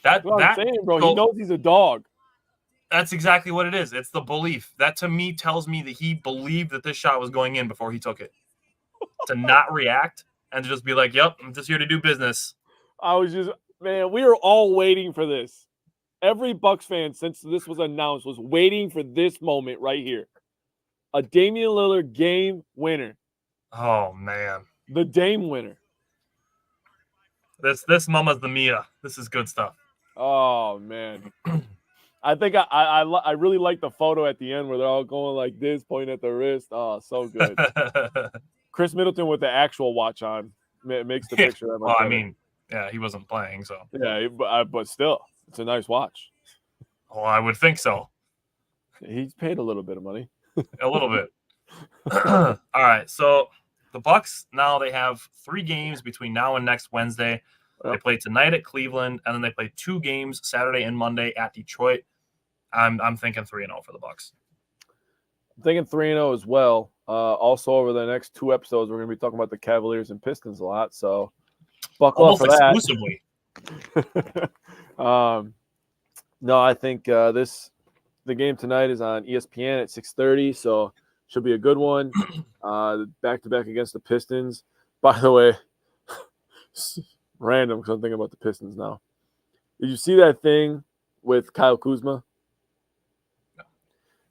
That's what I'm saying, bro. He knows he's a dog. That's exactly what it is. It's the belief. That to me tells me that he believed that this shot was going in before he took it. To not react and to just be like, yep, I'm just here to do business. Man, we were all waiting for this. Every Bucks fan since this was announced was waiting for this moment right here. A Damian Lillard game winner. Oh, man. The Dame winner. This mama's the Mia. This is good stuff. Oh man. I think I really like the photo at the end where they're all going like this, pointing at the wrist. Oh, so good. Chris Middleton with the actual watch on makes the picture that much Well, I better. mean, yeah, he wasn't playing, so. Yeah, but still, it's a nice watch. Well, I would think so. He's paid a little bit of money. A little bit. All right, so the Bucks now they have 3 games between now and next Wednesday. They play tonight at Cleveland, and then they play 2 games Saturday and Monday at Detroit. I'm thinking 3-0 for the Bucks. I'm thinking 3-0 as well. Also, over the next 2 episodes, we're going to be talking about the Cavaliers and Pistons a lot. So, buckle Almost up for that. exclusively. No, I think the game tonight is on ESPN at 6:30, so should be a good one. Back-to-back against the Pistons. By the way, random because I'm thinking about the Pistons now. Did you see that thing with Kyle Kuzma? No.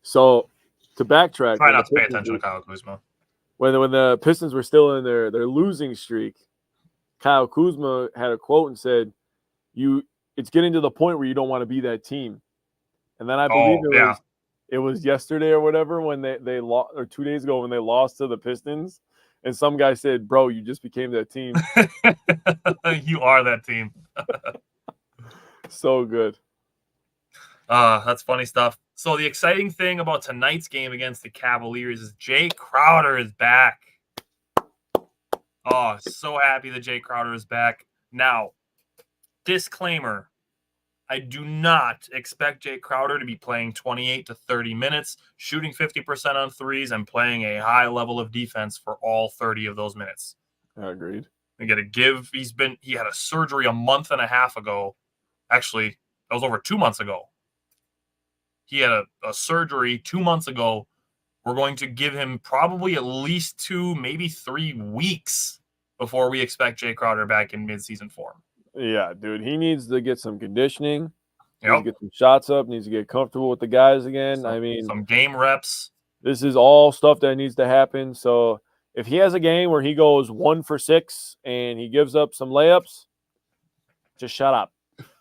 So, to backtrack, Try not to pay attention to Kyle Kuzma. When the Pistons were still in their losing streak, Kyle Kuzma had a quote and said, it's getting to the point where you don't want to be that team. And then I believe it was yesterday or whatever when they lost, or 2 days ago when they lost to the Pistons. And some guy said, bro, you just became that team. You are that team. So good. That's funny stuff. So the exciting thing about tonight's game against the Cavaliers is Jae Crowder is back. Oh, so happy that Jae Crowder is back. Now, disclaimer, I do not expect Jae Crowder to be playing 28 to 30 minutes, shooting 50% on threes, and playing a high level of defense for all 30 of those minutes. I agreed. I got to give. He had a surgery a month and a half ago. Actually, that was over 2 months ago. He had a surgery 2 months ago. We're going to give him probably at least 2, maybe 3 weeks before we expect Jae Crowder back in midseason form. Yeah, dude. He needs to get some conditioning. Yep. Needs to get some shots up. Needs to get comfortable with the guys again. Some game reps. This is all stuff that needs to happen. So if he has a game where he goes 1 for 6 and he gives up some layups, just shut up.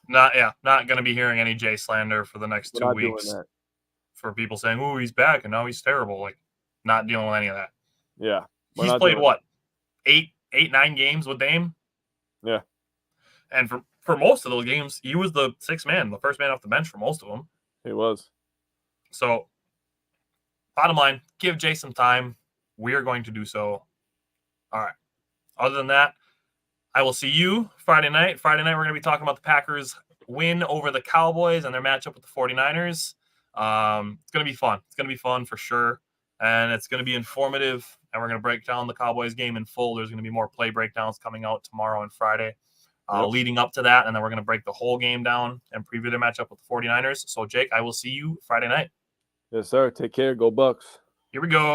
Not going to be hearing any Jay slander for the next 2 weeks. For people saying, "Oh, he's back and now he's terrible." Like, not dealing with any of that. Yeah, he's played what, 9 games with Dame. Yeah, and for most of those games, he was the 6th man, the first man off the bench for most of them. He was. So, bottom line, give Jay some time. We are going to do so. All right. Other than that, I will see you Friday night. Friday night, we're going to be talking about the Packers' win over the Cowboys and their matchup with the 49ers. It's going to be fun. It's going to be fun for sure. And it's going to be informative. And we're going to break down the Cowboys game in full. There's going to be more play breakdowns coming out tomorrow and Friday leading up to that. And then we're going to break the whole game down and preview their matchup with the 49ers. So, Jake, I will see you Friday night. Yes, sir. Take care. Go Bucks. Here we go.